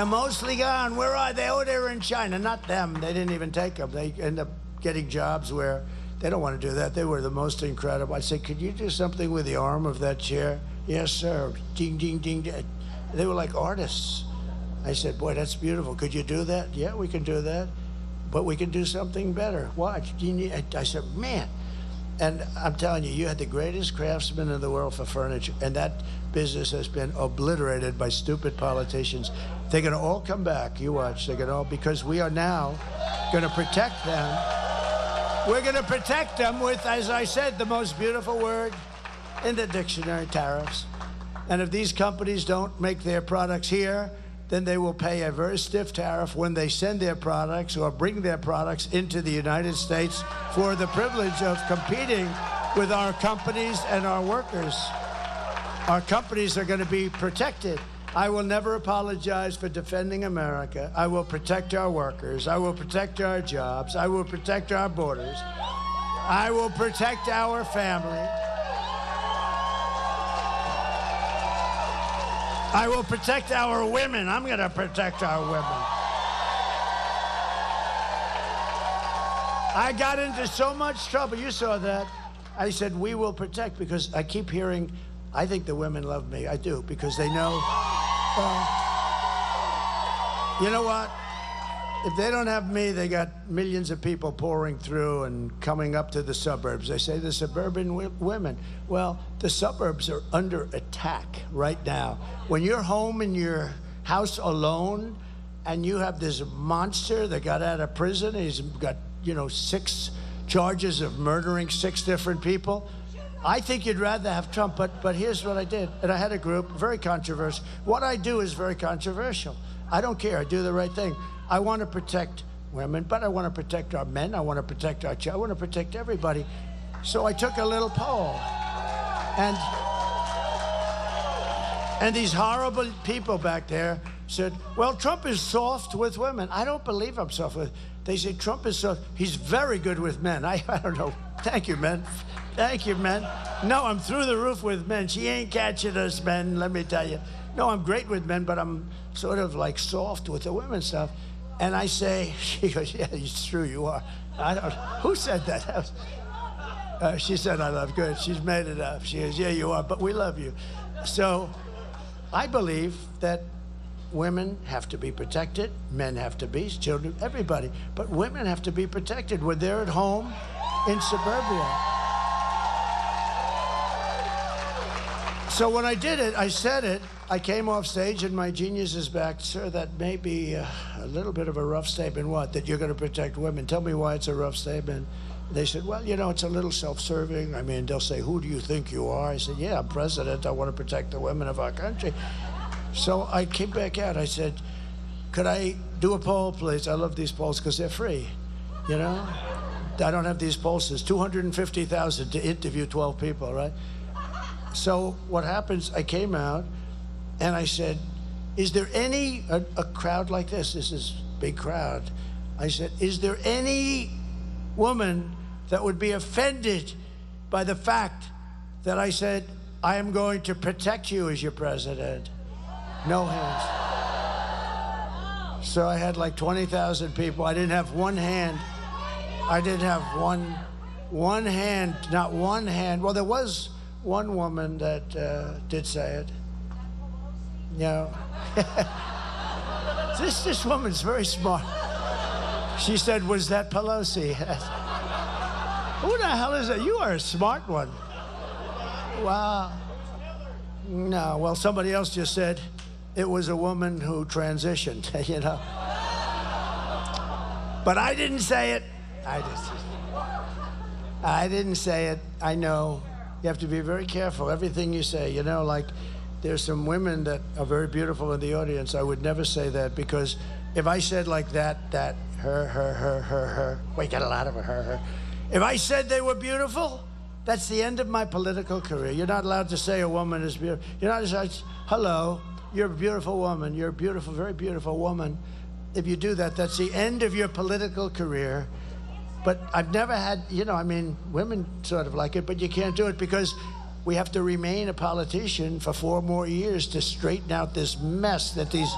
S1: mostly gone. Where are they? Oh, they're in China. Not them. They didn't even take them. They end up getting jobs where they don't want to do that. They were the most incredible. I said, could you do something with the arm of that chair? Yes, sir. Ding, ding, ding, ding. They were like artists. I said, boy, that's beautiful. Could you do that? Yeah, we can do that. But we can do something better. Watch. I said, man. And I'm telling you, you had the greatest craftsmen in the world for furniture. And that business has been obliterated by stupid politicians. They're going to all come back. You watch. They're going to all, because we are now going to protect them. We're going to protect them with, as I said, the most beautiful word in the dictionary, tariffs. And if these companies don't make their products here, then they will pay a very stiff tariff when they send their products or bring their products into the United States for the privilege of competing with our companies and our workers. Our companies are going to be protected. I will never apologize for defending America. I will protect our workers. I will protect our jobs. I will protect our borders. I will protect our family. I will protect our women. I'm going to protect our women. I got into so much trouble. You saw that. I said, we will protect, because I keep hearing, I think the women love me. I do, because they know, you know what? If they don't have me, they got millions of people pouring through and coming up to the suburbs. They say the suburban women. Well, the suburbs are under attack right now. When you're home in your house alone and you have this monster that got out of prison, he's got, 6 charges of murdering 6 different people, I think you'd rather have Trump, but here's what I did. And I had a group, very controversial. What I do is very controversial. I don't care, I do the right thing. I want to protect women, but I want to protect our men. I want to protect our children. I want to protect everybody. So I took a little poll. And these horrible people back there said, well, Trump is soft with women. I don't believe I'm soft with. They say Trump is soft. He's very good with men. I don't know. Thank you, men. Thank you, men. No, I'm through the roof with men. She ain't catching us, men, let me tell you. No, I'm great with men, but I'm sort of like soft with the women stuff. And I say, she goes, yeah, it's true, you are. Who said that? She said, I love, good. She's made it up. She goes, yeah, you are, but we love you. So I believe that women have to be protected, men have to be, children, everybody. But women have to be protected when they're at home in suburbia. So when I did it, I said it, I came off stage and my genius is back. Sir, that may be a little bit of a rough statement. What? That you're going to protect women? Tell me why it's a rough statement. They said, well, it's a little self-serving. I mean, they'll say, who do you think you are? I said, yeah, I'm president. I want to protect the women of our country. So I came back out. I said, could I do a poll, please? I love these polls because they're free, I don't have these polls. It's $250,000 to interview 12 people, right? So what happens, I came out, and I said, is there a crowd like this? This is a big crowd. I said, is there any woman that would be offended by the fact that I said, I am going to protect you as your president? No hands. So I had like 20,000 people. I didn't have one hand. I didn't have one hand, not one hand. Well, there was one woman that did say it. This woman's very smart. She said, was that Pelosi? Who the hell is that? You are a smart one. Wow. No, well, somebody else just said it was a woman who transitioned, you know. But I didn't say it. I didn't say it. I know. You have to be very careful, everything you say. You know, like, there's some women that are very beautiful in the audience. I would never say that, because if I said like that, her, we got a lot of her. If I said they were beautiful, that's the end of my political career. You're not allowed to say a woman is beautiful. You're not allowed to say, hello, you're a beautiful woman. You're a beautiful, very beautiful woman. If you do that, that's the end of your political career. But I've never had, you know, I mean, women sort of like it, but you can't do it because we have to remain a politician for 4 more years to straighten out this mess that these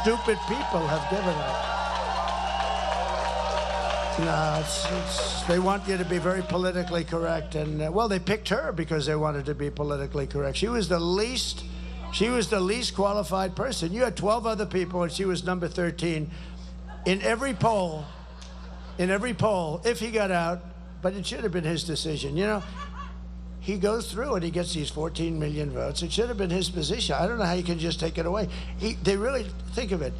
S1: stupid people have given us. No, they want you to be very politically correct. And, well, they picked her because they wanted to be politically correct. She was the least qualified person. You had 12 other people, and she was number 13. In every poll, if he got out, but it should have been his decision. You know, he goes through and he gets these 14 million votes. It should have been his position. I don't know how you can just take it away. They really, think of it.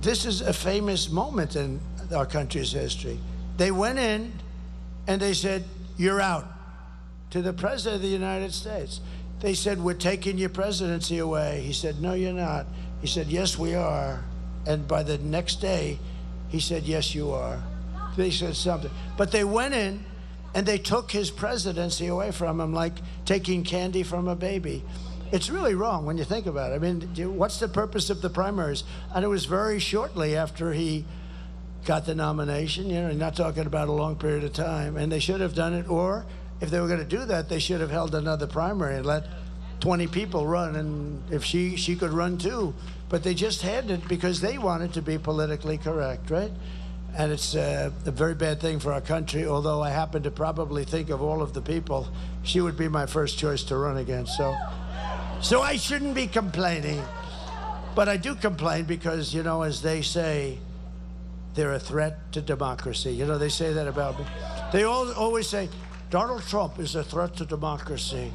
S1: This is a famous moment in our country's history. They went in and they said, you're out, to the President of the United States. They said, we're taking your presidency away. He said, no, you're not. He said, yes, we are. And by the next day, he said, yes, you are. They said something. But they went in and they took his presidency away from him like taking candy from a baby. It's really wrong when you think about it. I mean, what's the purpose of the primaries? And it was very shortly after he got the nomination. You know, you're not talking about a long period of time. And they should have done it. Or if they were going to do that, they should have held another primary and let 20 people run. And if she could run too. But they just had it because they wanted to be politically correct, right? And it's a very bad thing for our country, although I happen to probably think of all of the people, she would be my first choice to run against. So I shouldn't be complaining. But I do complain because, you know, as they say, they're a threat to democracy. You know, they say that about me. They always say, Donald Trump is a threat to democracy.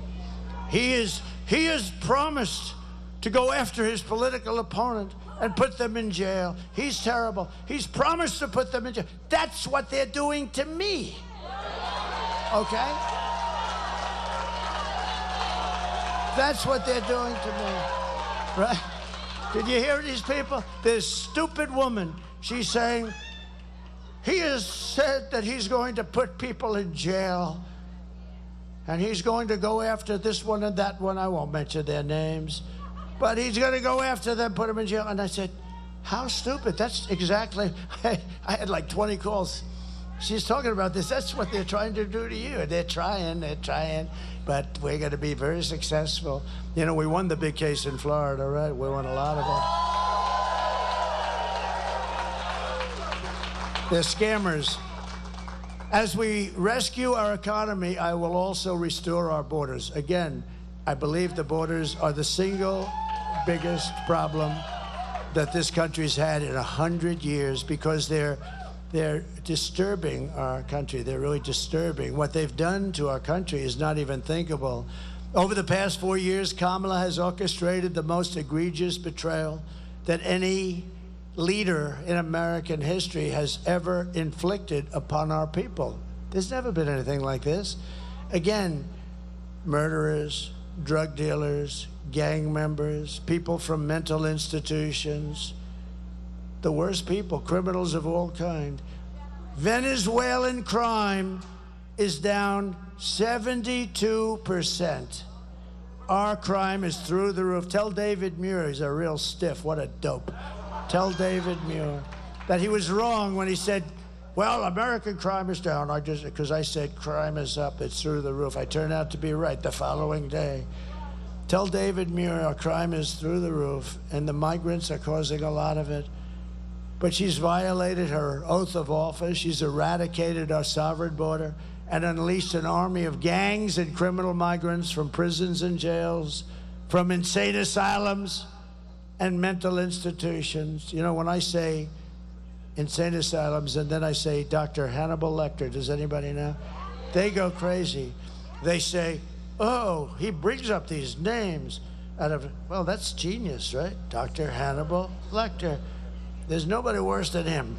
S1: He has promised to go after his political opponent and put them in jail. He's terrible. He's promised to put them in jail. That's what they're doing to me. Okay? That's what they're doing to me. Right? Did you hear these people? This stupid woman, she's saying, he has said that he's going to put people in jail and he's going to go after this one and that one. I won't mention their names. But he's going to go after them, put them in jail. And I said, how stupid. That's exactly, I had like 20 calls. She's talking about this. That's what they're trying to do to you. They're trying. But we're going to be very successful. You know, we won the big case in Florida, right? We won a lot of them. They're scammers. As we rescue our economy, I will also restore our borders. Again, I believe the borders are the single biggest problem that this country's had in 100 years because they're disturbing our country. They're really disturbing. What they've done to our country is not even thinkable. Over the past 4 years, Kamala has orchestrated the most egregious betrayal that any leader in American history has ever inflicted upon our people. There's never been anything like this. Again, murderers, drug dealers, gang members, people from mental institutions, the worst people, criminals of all kind. Venezuelan crime is down 72%. Our crime is through the roof. Tell David Muir he's a real stiff. What a dope. Tell David Muir that he was wrong when he said, well, American crime is down. Because I said crime is up, it's through the roof. I turned out to be right the following day. Tell David Muir our crime is through the roof, and the migrants are causing a lot of it. But she's violated her oath of office. She's eradicated our sovereign border and unleashed an army of gangs and criminal migrants from prisons and jails, from insane asylums and mental institutions. You know, when I say insane asylums and then I say Dr. Hannibal Lecter, does anybody know? They go crazy. They say, oh, he brings up these names out of, well, that's genius, right? Dr. Hannibal Lecter. There's nobody worse than him.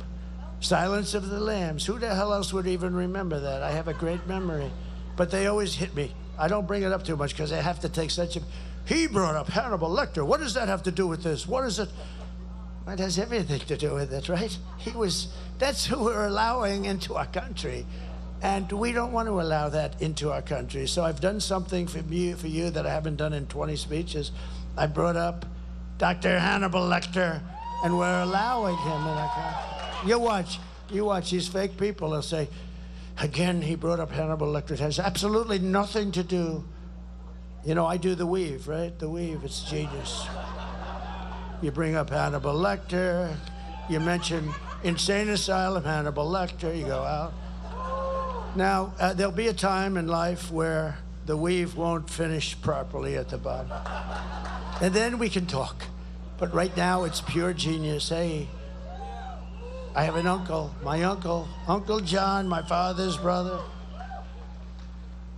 S1: Silence of the Lambs. Who the hell else would even remember that? I have a great memory. But they always hit me. I don't bring it up too much because I have to take such a... He brought up Hannibal Lecter. What does that have to do with this? What is it? It has everything to do with it, right? That's who we're allowing into our country. And we don't want to allow that into our country. So I've done something for you that I haven't done in 20 speeches. I brought up Dr. Hannibal Lecter, and we're allowing him in our country. You watch these fake people. They'll say, again, he brought up Hannibal Lecter. It has absolutely nothing to do. You know, I do the weave, right? The weave, it's genius. You bring up Hannibal Lecter, you mention insane asylum, Hannibal Lecter, you go out. Now, there'll be a time in life where the weave won't finish properly at the bottom. And then we can talk. But right now, it's pure genius. Hey, I have an uncle, my uncle, Uncle John, my father's brother.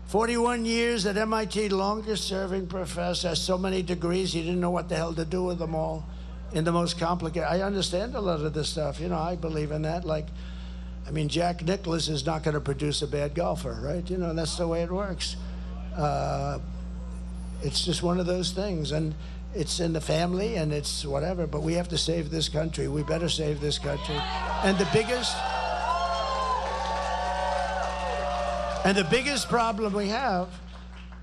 S1: 41 years at MIT, longest serving professor, has so many degrees, he didn't know what the hell to do with them all in the most complicated. I understand a lot of this stuff, you know, I believe in that. Like, I mean, Jack Nicklaus is not going to produce a bad golfer, right? You know, that's the way it works. It's just one of those things, and it's in the family, and it's whatever, but we have to save this country. We better save this country. And the biggest problem we have,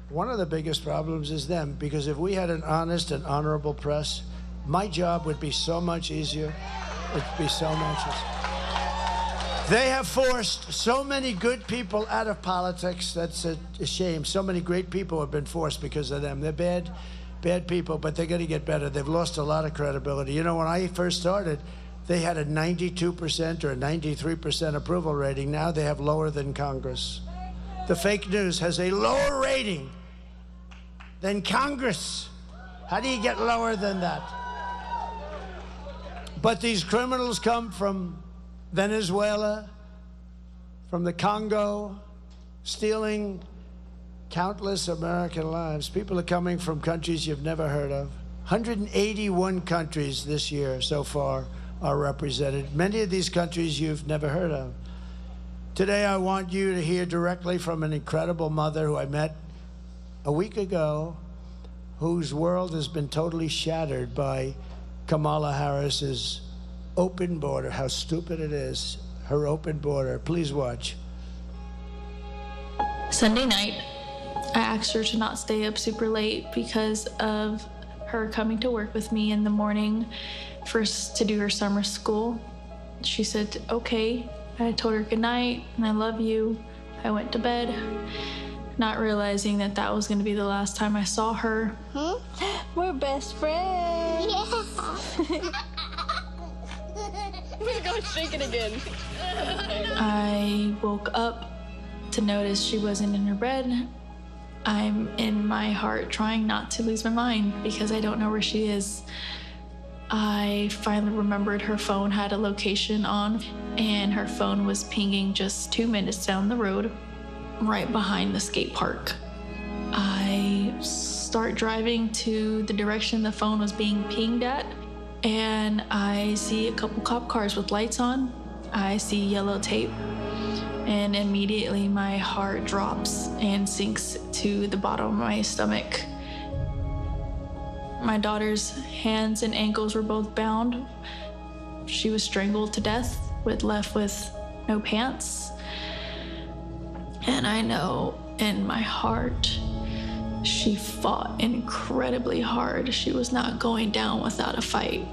S1: one of the biggest problems is them, because if we had an honest and honorable press, my job would be so much easier. It'd be so much easier. They have forced so many good people out of politics. That's a shame. So many great people have been forced because of them. They're bad people, but they're going to get better. They've lost a lot of credibility. You know, when I first started, they had a 92% or a 93% approval rating. Now they have lower than Congress. The fake news has a lower rating than Congress. How do you get lower than that? But these criminals come from Venezuela, from the Congo, stealing countless American lives. People are coming from countries you've never heard of. 181 countries this year so far are represented. Many of these countries you've never heard of. Today, I want you to hear directly from an incredible mother who I met a week ago, whose world has been totally shattered by Kamala Harris's open border. How stupid it is, her open border. Please watch.
S2: Sunday night, I asked her to not stay up super late because of her coming to work with me in the morning first to do her summer school. She said, okay. I told her good night and I love you. I went to bed, not realizing that that was going to be the last time I saw her.
S3: We're best friends.
S4: Yeah. We're going to shake it again.
S2: I woke up to notice she wasn't in her bed. I'm in my heart trying not to lose my mind because I don't know where she is. I finally remembered her phone had a location on, and her phone was pinging just 2 minutes down the road, right behind the skate park. I start driving to the direction the phone was being pinged at, and I see a couple cop cars with lights on. I see yellow tape, and immediately my heart drops and sinks to the bottom of my stomach. My daughter's hands and ankles were both bound. She was strangled to death, left with no pants. And I know in my heart, she fought incredibly hard. She was not going down without a fight.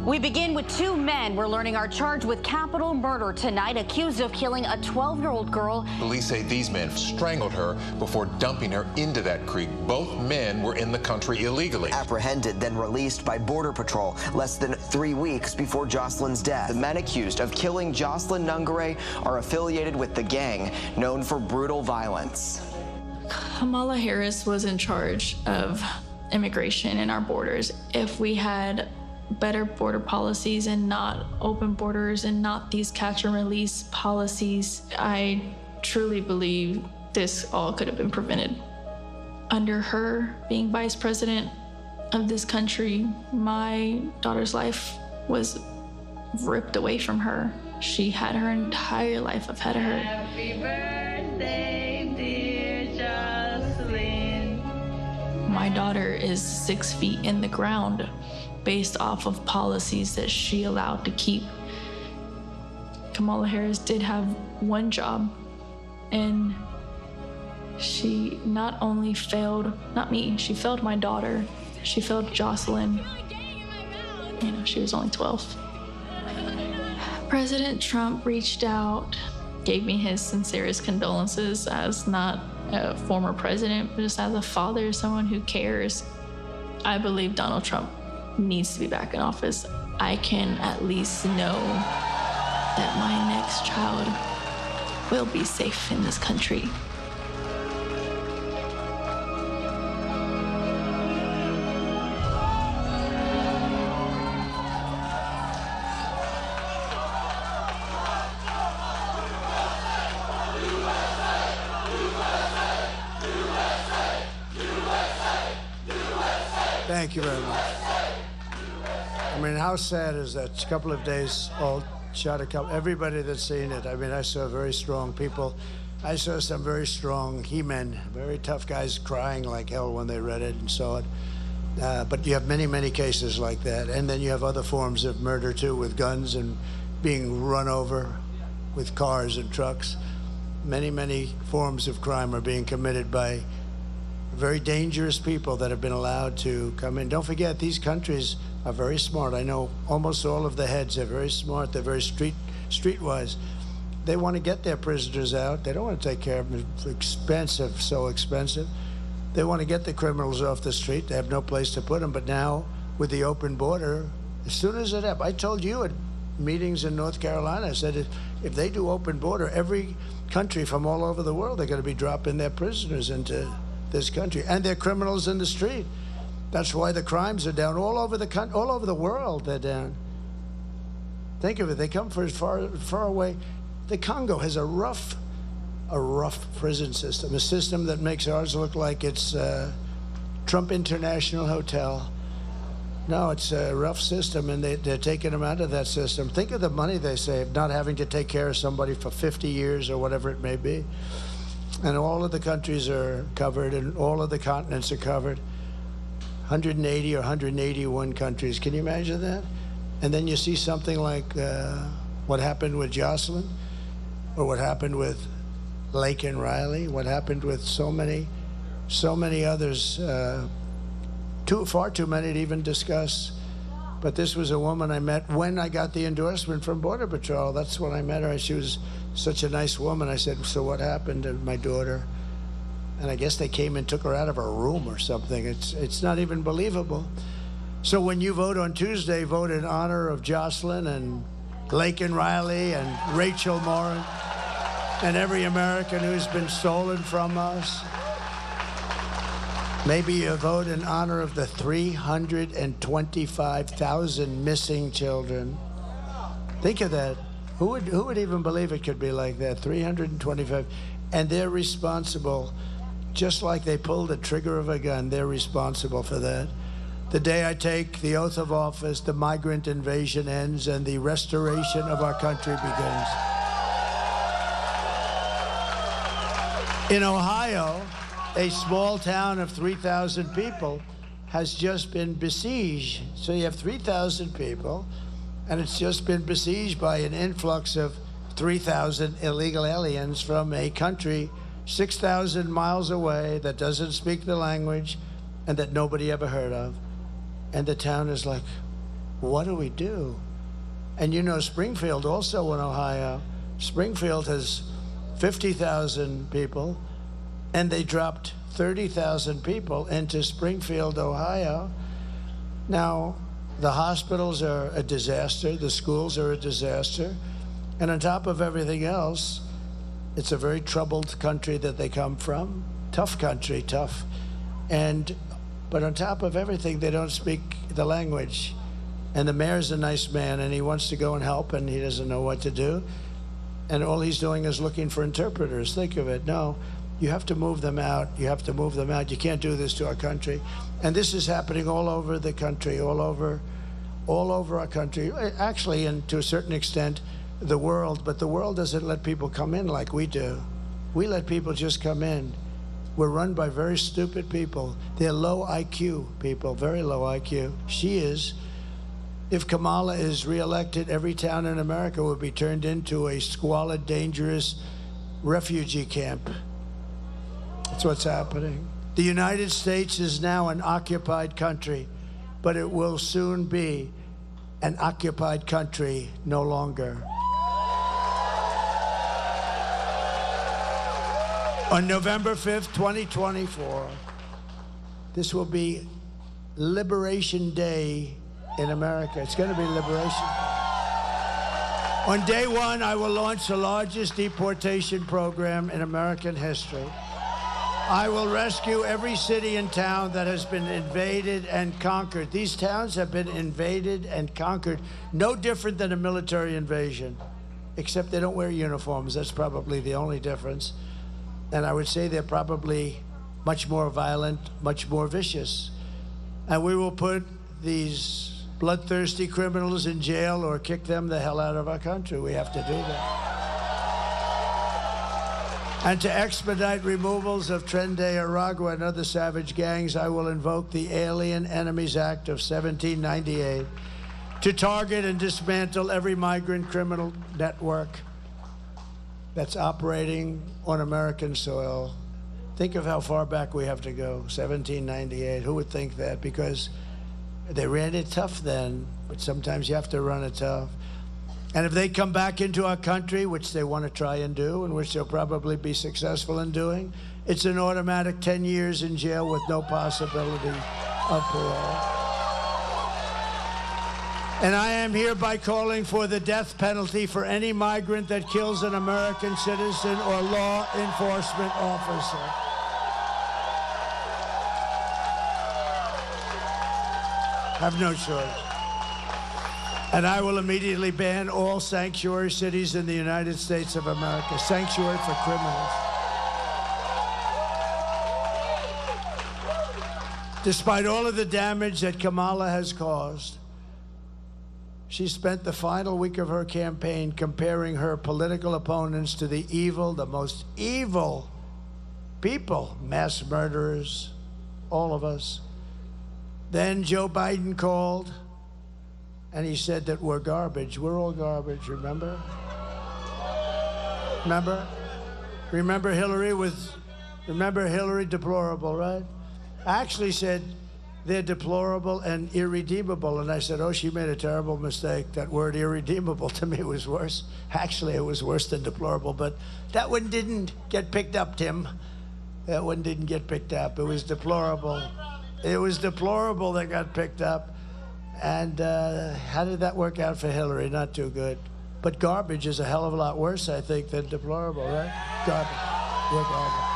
S3: We begin with two men we're learning are charged with capital murder tonight, accused of killing a 12-year-old girl.
S5: Police say these men strangled her before dumping her into that creek. Both men were in the country illegally.
S6: Apprehended, then released by Border Patrol less than 3 weeks before Jocelyn's death. The men accused of killing Jocelyn Nungare are affiliated with the gang known for brutal violence.
S2: Kamala Harris was in charge of immigration and our borders. If we had better border policies and not open borders and not these catch and release policies, I truly believe this all could have been prevented. Under her being vice president of this country, my daughter's life was ripped away from her. She had her entire life ahead of her.
S7: Happy birthday, dear Jocelyn.
S2: My daughter is 6 feet in the ground based off of policies that she allowed to keep. Kamala Harris did have one job, and she not only failed, not me, she failed my daughter. She failed Jocelyn. You know, she was only 12. President Trump reached out, gave me his sincerest condolences as not a former president, but just as a father, someone who cares. I believe Donald Trump needs to be back in office. I can at least know that my next child will be safe in this country.
S1: Thank you very much. I mean, how sad is that? It's a couple of days old. Shot a couple. Everybody that's seen it. I mean, I saw very strong people. I saw some very strong he-men, very tough guys crying like hell when they read it and saw it. But you have many, many cases like that. And then you have other forms of murder, too, with guns and being run over with cars and trucks. Many, many forms of crime are being committed by very dangerous people that have been allowed to come in. Don't forget, these countries are very smart. I know almost all of the heads are very smart. They're very streetwise. They want to get their prisoners out. They don't want to take care of them. It's expensive, so expensive. They want to get the criminals off the street. They have no place to put them. But now, with the open border, as soon as it happens, I told you at meetings in North Carolina, I said, if they do open border, every country from all over the world, they're going to be dropping their prisoners into this country, and they're criminals in the street. That's why the crimes are down all over the world. They're down. Think of it. They come from far away. The Congo has a rough prison system, a system that makes ours look like it's Trump International Hotel. No, it's a rough system, and they're taking them out of that system. Think of the money they save, not having to take care of somebody for 50 years or whatever it may be. And all of the countries are covered, and all of the continents are covered. 180 or 181 countries. Can you imagine that? And then you see something like what happened with Jocelyn, or what happened with Lake and Riley, what happened with so many others. Far too many to even discuss. But this was a woman I met when I got the endorsement from Border Patrol. That's when I met her. She was such a nice woman. I said, so what happened to my daughter? And I guess they came and took her out of her room or something. It's not even believable. So when you vote on Tuesday, vote in honor of Jocelyn and Lake and Riley and Rachel Morin and every American who's been stolen from us. Maybe you vote in honor of the 325,000 missing children. Think of that. Who would even believe it could be like that? 325. And they're responsible, just like they pulled the trigger of a gun, they're responsible for that. The day I take the oath of office, the migrant invasion ends and the restoration of our country begins. In Ohio, a small town of 3,000 people has just been besieged. So you have 3,000 people, and it's just been besieged by an influx of 3,000 illegal aliens from a country 6,000 miles away that doesn't speak the language and that nobody ever heard of. And the town is like, what do we do? And you know, Springfield also in Ohio, Springfield has 50,000 people, and they dropped 30,000 people into Springfield, Ohio. Now, the hospitals are a disaster, the schools are a disaster, and on top of everything else, it's a very troubled country that they come from. Tough country, tough. But on top of everything, they don't speak the language. And the mayor's a nice man, and he wants to go and help, and he doesn't know what to do. And all he's doing is looking for interpreters. Think of it. No, you have to move them out. You have to move them out. You can't do this to our country. And this is happening all over the country, all over our country. Actually, and to a certain extent, the world. But the world doesn't let people come in like we do. We let people just come in. We're run by very stupid people. They're low IQ people, very low IQ. She is. If Kamala is reelected, every town in America will be turned into a squalid, dangerous refugee camp. That's what's happening. The United States is now an occupied country, but it will soon be an occupied country no longer. On November 5th, 2024, this will be Liberation Day in America. It's going to be Liberation. On day one, I will launch the largest deportation program in American history. I will rescue every city and town that has been invaded and conquered. These towns have been invaded and conquered, no different than a military invasion, except they don't wear uniforms. That's probably the only difference. And I would say they're probably much more violent, much more vicious. And we will put these bloodthirsty criminals in jail or kick them the hell out of our country. We have to do that. And to expedite removals of Tren de Aragua and other savage gangs, I will invoke the Alien Enemies Act of 1798 to target and dismantle every migrant criminal network that's operating on American soil. Think of how far back we have to go, 1798. Who would think that? Because they ran it tough then, but sometimes you have to run it tough. And if they come back into our country, which they want to try and do, and which they'll probably be successful in doing, it's an automatic 10 years in jail with no possibility of parole. And I am hereby calling for the death penalty for any migrant that kills an American citizen or law enforcement officer. Have no choice. And I will immediately ban all sanctuary cities in the United States of America. Sanctuary for criminals. Despite all of the damage that Kamala has caused, she spent the final week of her campaign comparing her political opponents to the evil, the most evil people, mass murderers, all of us. Then Joe Biden called, and he said that we're garbage. We're all garbage, remember? Remember Hillary deplorable, right? I actually said they're deplorable and irredeemable. And I said, oh, she made a terrible mistake. That word irredeemable to me was worse. Actually, it was worse than deplorable, but that one didn't get picked up, Tim. That one didn't get picked up. It was deplorable. It was deplorable that got picked up. And how did that work out for Hillary? Not too good. But garbage is a hell of a lot worse, I think, than deplorable, right? Garbage. We're garbage.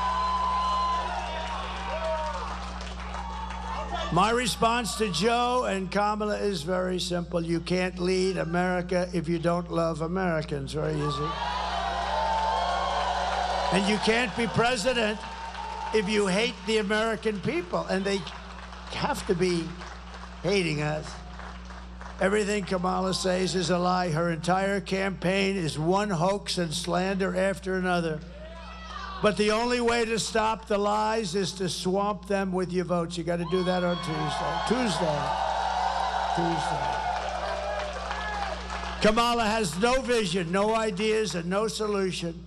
S1: My response to Joe and Kamala is very simple. You can't lead America if you don't love Americans. Very easy. And you can't be president if you hate the American people. And they have to be hating us. Everything Kamala says is a lie. Her entire campaign is one hoax and slander after another. But the only way to stop the lies is to swamp them with your votes. You got to do that on Tuesday. Kamala has no vision, no ideas, and no solution.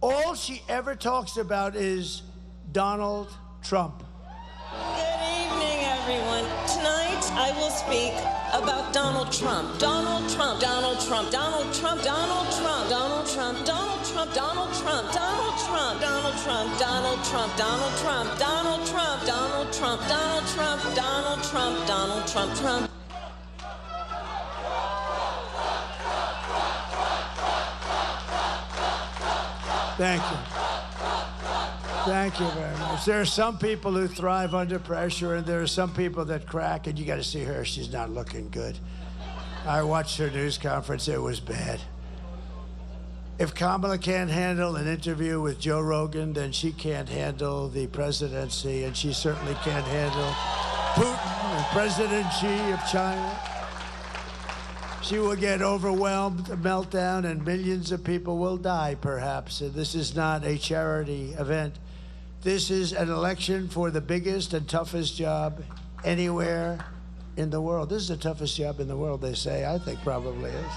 S1: All she ever talks about is Donald Trump.
S8: Good evening, everyone. Tonight, I will speak about Donald Trump. Donald Trump, Donald Trump, Donald Trump, Donald Trump, Donald Trump, Donald Trump, Donald Trump, Donald Trump, Donald Trump, Donald Trump, Donald Trump, Donald Trump, Donald Trump, Donald Trump, Donald Trump, Donald Trump, Trump.
S1: Thank you. Thank you very much. There are some people who thrive under pressure, and there are some people that crack, and you got to see her. She's not looking good. I watched her news conference. It was bad. If Kamala can't handle an interview with Joe Rogan, then she can't handle the presidency, and she certainly can't handle Putin and President Xi of China. She will get overwhelmed, a meltdown, and millions of people will die, perhaps. And this is not a charity event. This is an election for the biggest and toughest job anywhere in the world. This is the toughest job in the world, they say. I think probably is.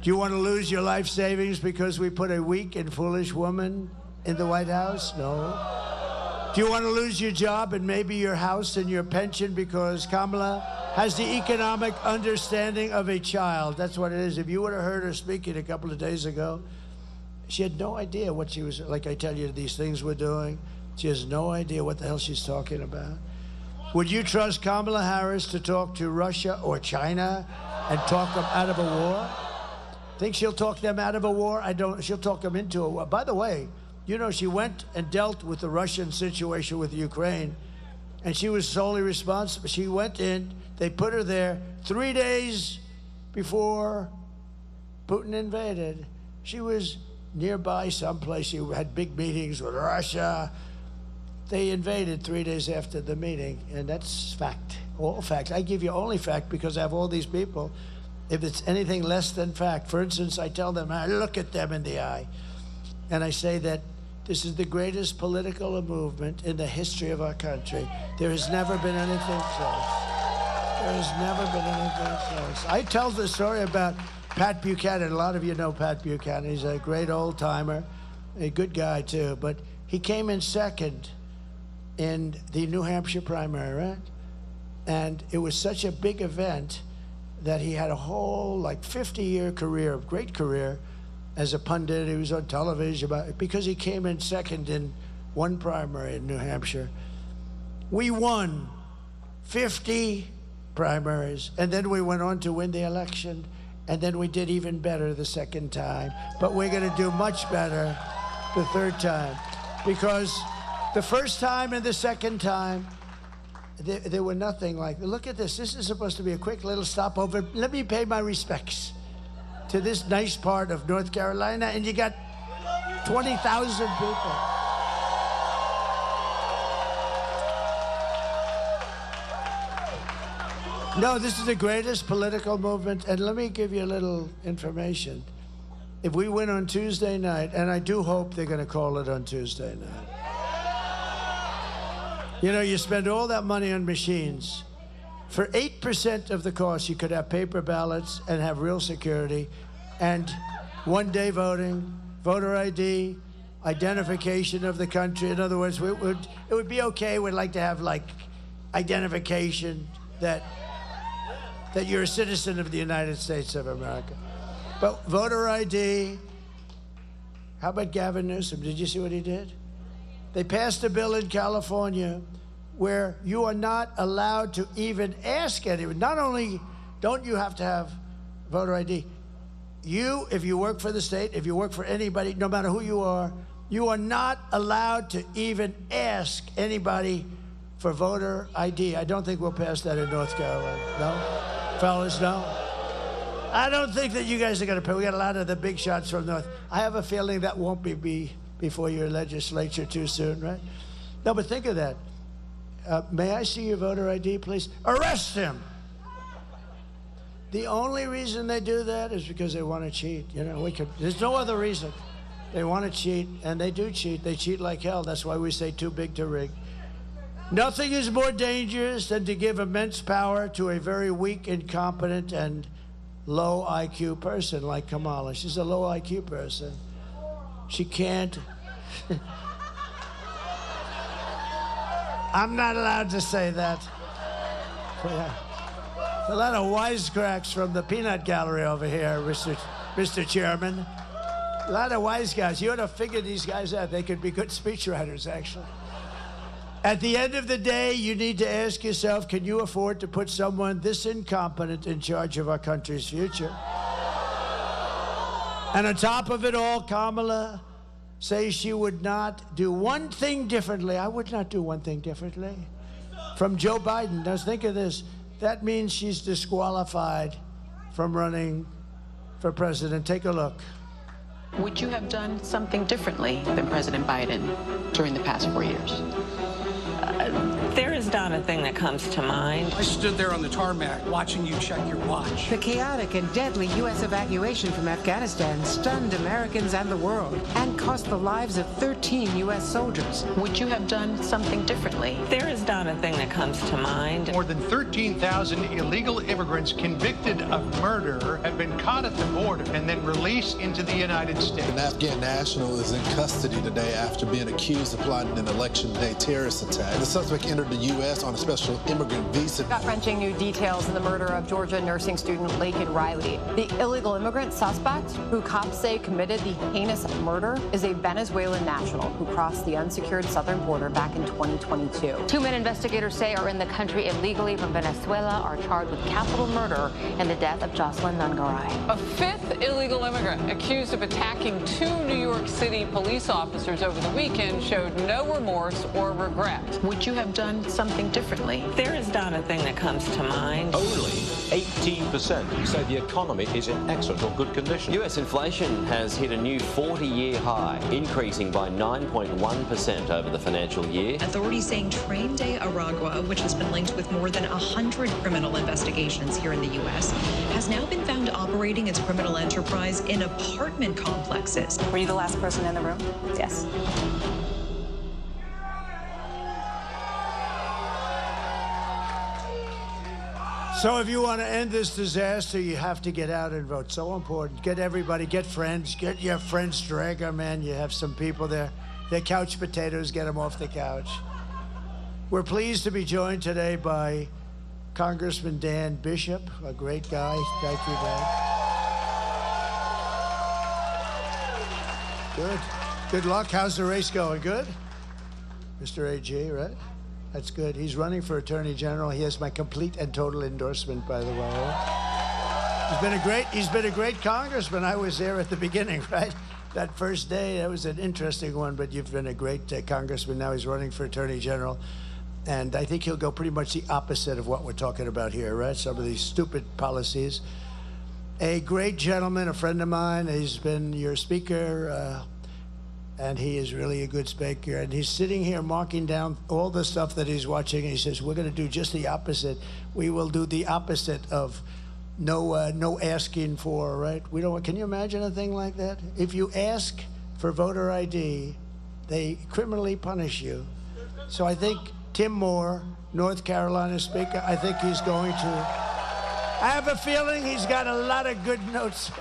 S1: Do you want to lose your life savings because we put a weak and foolish woman in the White House? No. Do you want to lose your job and maybe your house and your pension because Kamala has the economic understanding of a child? That's what it is. If you would have heard her speaking a couple of days ago, she had no idea what she was, like I tell you, these things we're doing. She has no idea what the hell she's talking about. Would you trust Kamala Harris to talk to Russia or China and talk them out of a war? Think she'll talk them out of a war? I don't. She'll talk them into a war. By the way, you know, she went and dealt with the Russian situation with Ukraine, and she was solely responsible. She went in, they put her there 3 days before Putin invaded. She was nearby someplace. She had big meetings with Russia. They invaded 3 days after the meeting, and that's fact, all facts. I give you only fact because I have all these people. If it's anything less than fact, for instance, I tell them, I look at them in the eye, and I say that this is the greatest political movement in the history of our country. There has never been anything close. There has never been anything close. I tell the story about Pat Buchanan. A lot of you know Pat Buchanan. He's a great old-timer, a good guy, too. But he came in second in the New Hampshire primary, right? And it was such a big event that he had a whole, 50-year career, great career, as a pundit. He was on television because he came in second in one primary in New Hampshire. We won 50 primaries, and then we went on to win the election, and then we did even better the second time. But we're going to do much better the third time, because the first time and the second time, there were nothing like. Look at this. This is supposed to be a quick little stopover. Let me pay my respects to this nice part of North Carolina, and you got 20,000 people. No, this is the greatest political movement, and let me give you a little information. If we win on Tuesday night, and I do hope they're going to call it on Tuesday night. You know, you spend all that money on machines. For 8% of the cost, you could have paper ballots and have real security and one-day voting, voter ID, identification of the country. In other words, it would be okay. We'd like to have, identification that you're a citizen of the United States of America. But voter ID, how about Gavin Newsom? Did you see what he did? They passed a bill in California where you are not allowed to even ask anyone. Not only don't you have to have voter ID, if you work for the state, if you work for anybody, no matter who you are not allowed to even ask anybody for voter ID. I don't think we'll pass that in North Carolina. No? Fellas, no? I don't think that you guys are going to pay. We got a lot of the big shots from North. I have a feeling that won't be before your legislature too soon, right? No, but think of that. May I see your voter ID, please? Arrest him. The only reason they do that is because they want to cheat. You know, there's no other reason. They want to cheat, and they do cheat. They cheat like hell. That's why we say too big to rig. Nothing is more dangerous than to give immense power to a very weak, incompetent, and low IQ person like Kamala. She's a low IQ person. She can't. I'm not allowed to say that. Yeah. A lot of wisecracks from the peanut gallery over here, Mr. Chairman. A lot of wise guys. You ought to figure these guys out. They could be good speechwriters, actually. At the end of the day, you need to ask yourself, can you afford to put someone this incompetent in charge of our country's future? And on top of it all, Kamala say she would not do one thing differently. I would not do one thing differently. From Joe Biden. Now think of this. That means she's disqualified from running for president. Take a look.
S9: Would you have done something differently than President Biden during the past 4 years?
S8: There is not a thing that comes to mind.
S10: I stood there on the tarmac watching you check your watch.
S11: The chaotic and deadly U.S. evacuation from Afghanistan stunned Americans and the world and cost the lives of 13 U.S. soldiers.
S9: Would you have done something differently?
S8: There is not a thing that comes to mind.
S10: More than 13,000 illegal immigrants convicted of murder have been caught at the border and then released into the United States.
S12: An Afghan national is in custody today after being accused of plotting an election day terrorist attack. The suspect entered the U.S. on a special immigrant visa.
S13: Gut-wrenching new details in the murder of Georgia nursing student Laken Riley. The illegal immigrant suspect, who cops say committed the heinous murder, is a Venezuelan national who crossed the unsecured southern border back in 2022.
S3: 2 men investigators say are in the country illegally from Venezuela are charged with capital murder in the death of Jocelyn Nungaray.
S14: A 5th illegal immigrant accused of attacking 2 New York City police officers over the weekend showed no remorse or regret.
S9: Would you have done something differently?
S8: There is not a thing that comes to mind.
S15: Only 18% say the economy is in excellent or good condition.
S16: U.S. inflation has hit a new 40-year high, increasing by 9.1% over the financial year.
S17: Authorities saying Train de Aragua, which has been linked with more than 100 criminal investigations here in the U.S., has now been found operating its criminal enterprise in apartment complexes.
S13: Were you the last person in the room? Yes.
S1: So if you want to end this disaster, you have to get out and vote. So important. Get everybody, get friends, get your friends, drag them in. You have some people there. They're couch potatoes, get them off the couch. We're pleased to be joined today by Congressman Dan Bishop, a great guy. Thank you, Dan. Good. Good luck. How's the race going? Good? Mr. AG, right? That's good. He's running for Attorney General. He has my complete and total endorsement, by the way. He's been a great congressman. I was there at the beginning, right? That first day, that was an interesting one, but you've been a great congressman. Now he's running for Attorney General. And I think he'll go pretty much the opposite of what we're talking about here, right? Some of these stupid policies. A great gentleman, a friend of mine. He's been your speaker, and he is really a good speaker. And he's sitting here marking down all the stuff that he's watching. And he says, we're going to do just the opposite. We will do the opposite of no asking for, right? We don't. Can you imagine a thing like that? If you ask for voter ID, they criminally punish you. So I think Tim Moore, North Carolina Speaker, I think he's going to. I have a feeling he's got a lot of good notes.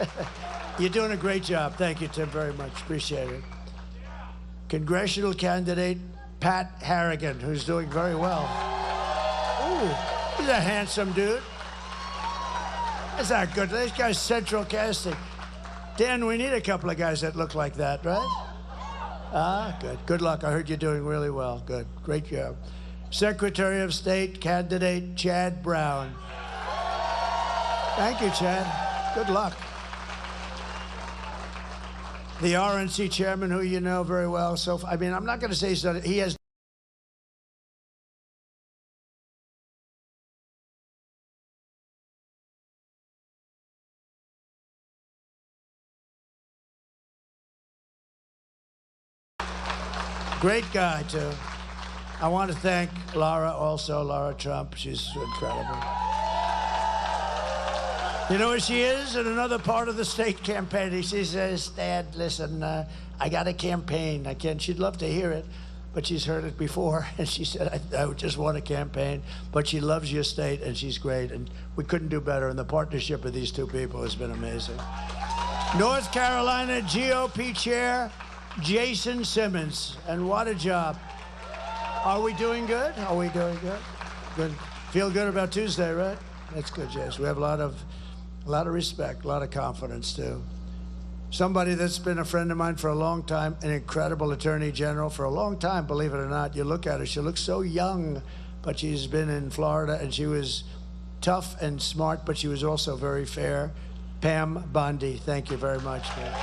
S1: You're doing a great job. Thank you, Tim, very much. Appreciate it. Congressional candidate Pat Harrigan, who's doing very well. Ooh, he's a handsome dude. That's not good. This guy's central casting. Dan, we need a couple of guys that look like that, right? Good. Good luck. I heard you're doing really well. Good. Great job. Secretary of State candidate Chad Brown. Thank you, Chad. Good luck. The RNC chairman, who you know very well. So, I mean, I'm not going to say he's done it. He has. Great guy, too. I want to thank Laura also, Laura Trump. She's incredible. You know where she is? In another part of the state campaign. She says, Dad, listen, I got a campaign. She'd love to hear it, but she's heard it before. And she said, I just want a campaign. But she loves your state, and she's great. And we couldn't do better. And the partnership of these two people has been amazing. North Carolina GOP Chair Jason Simmons. And what a job. Are we doing good? Are we doing good? Good. Feel good about Tuesday, right? That's good, Jason. We have a lot of respect, a lot of confidence, too. Somebody that's been a friend of mine for a long time, an incredible attorney general for a long time, believe it or not. You look at her, she looks so young, but she's been in Florida, and she was tough and smart, but she was also very fair. Pam Bondi, thank you very much, man.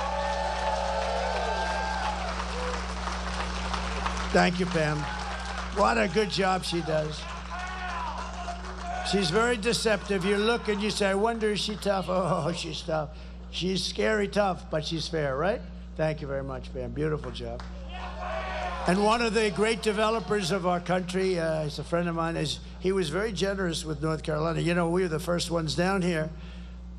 S1: Thank you, Pam. What a good job she does. She's very deceptive. You look and you say, I wonder, is she tough? Oh, she's tough. She's scary tough, but she's fair, right? Thank you very much, Pam. Beautiful job. And one of the great developers of our country, he's a friend of mine, he was very generous with North Carolina. You know, we were the first ones down here,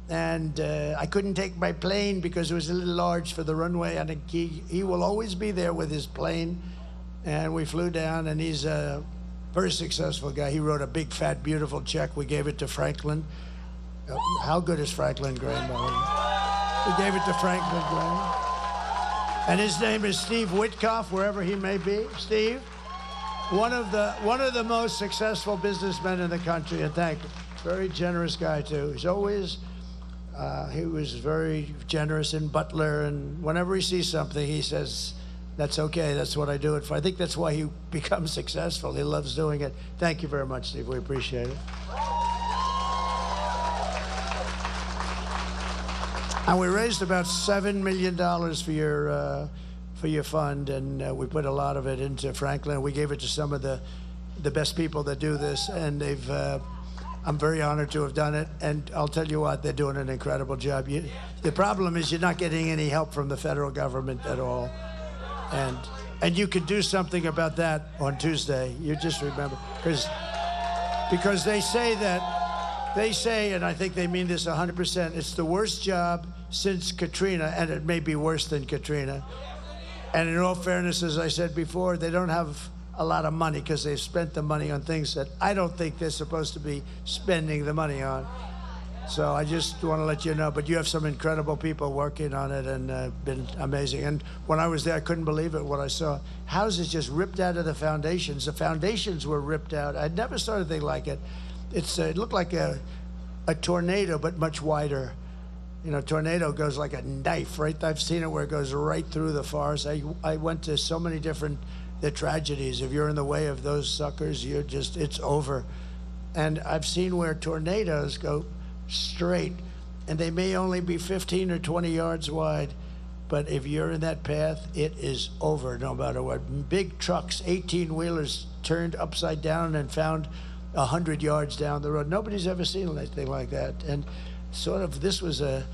S1: and I couldn't take my plane because it was a little large for the runway. I think he will always be there with his plane. And we flew down, and he's a very successful guy. He wrote a big, fat, beautiful check. We gave it to Franklin. How good is Franklin Graham? We gave it to Franklin Graham. And his name is Steve Witkoff, wherever he may be. Steve, one of the most successful businessmen in the country, and thank you. Very generous guy, too. He's always, he was very generous in Butler, and whenever he sees something, he says, that's okay, that's what I do it for. I think that's why he becomes successful. He loves doing it. Thank you very much, Steve. We appreciate it. And we raised about $7 million for your fund, and we put a lot of it into Franklin. We gave it to some of the best people that do this, and they've. I'm very honored to have done it, and I'll tell you what, they're doing an incredible job. The problem is you're not getting any help from the federal government at all. And you could do something about that on Tuesday. You just remember, because they say, and I think they mean this 100%, it's the worst job since Katrina, and it may be worse than Katrina. And in all fairness, as I said before, they don't have a lot of money because they've spent the money on things that I don't think they're supposed to be spending the money on. So I just want to let you know, but you have some incredible people working on it, and been amazing. And when I was there, I couldn't believe it, what I saw. Houses just ripped out of the foundations. The foundations were ripped out. I'd never saw anything like it. It looked like a tornado, but much wider. You know, tornado goes like a knife, right? I've seen it where it goes right through the forest. I went to so many different tragedies. If you're in the way of those suckers, it's over. And I've seen where tornadoes go straight, and they may only be 15 or 20 yards wide, but if you're in that path, it is over no matter what. Big trucks, 18-wheelers, turned upside down and found 100 yards down the road. Nobody's ever seen anything like that. And sort of this was a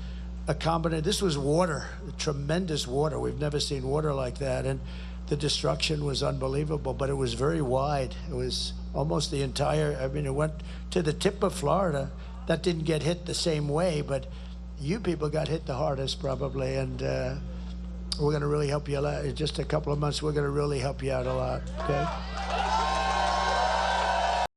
S1: combination. This was water, tremendous water. We've never seen water like that, and the destruction was unbelievable, but it was very wide. It was almost the entire, I mean, it went to the tip of Florida. That didn't get hit the same way, but you people got hit the hardest probably, and we're going to really help you a lot. In just a couple of months, we're going to really help you out a lot, okay?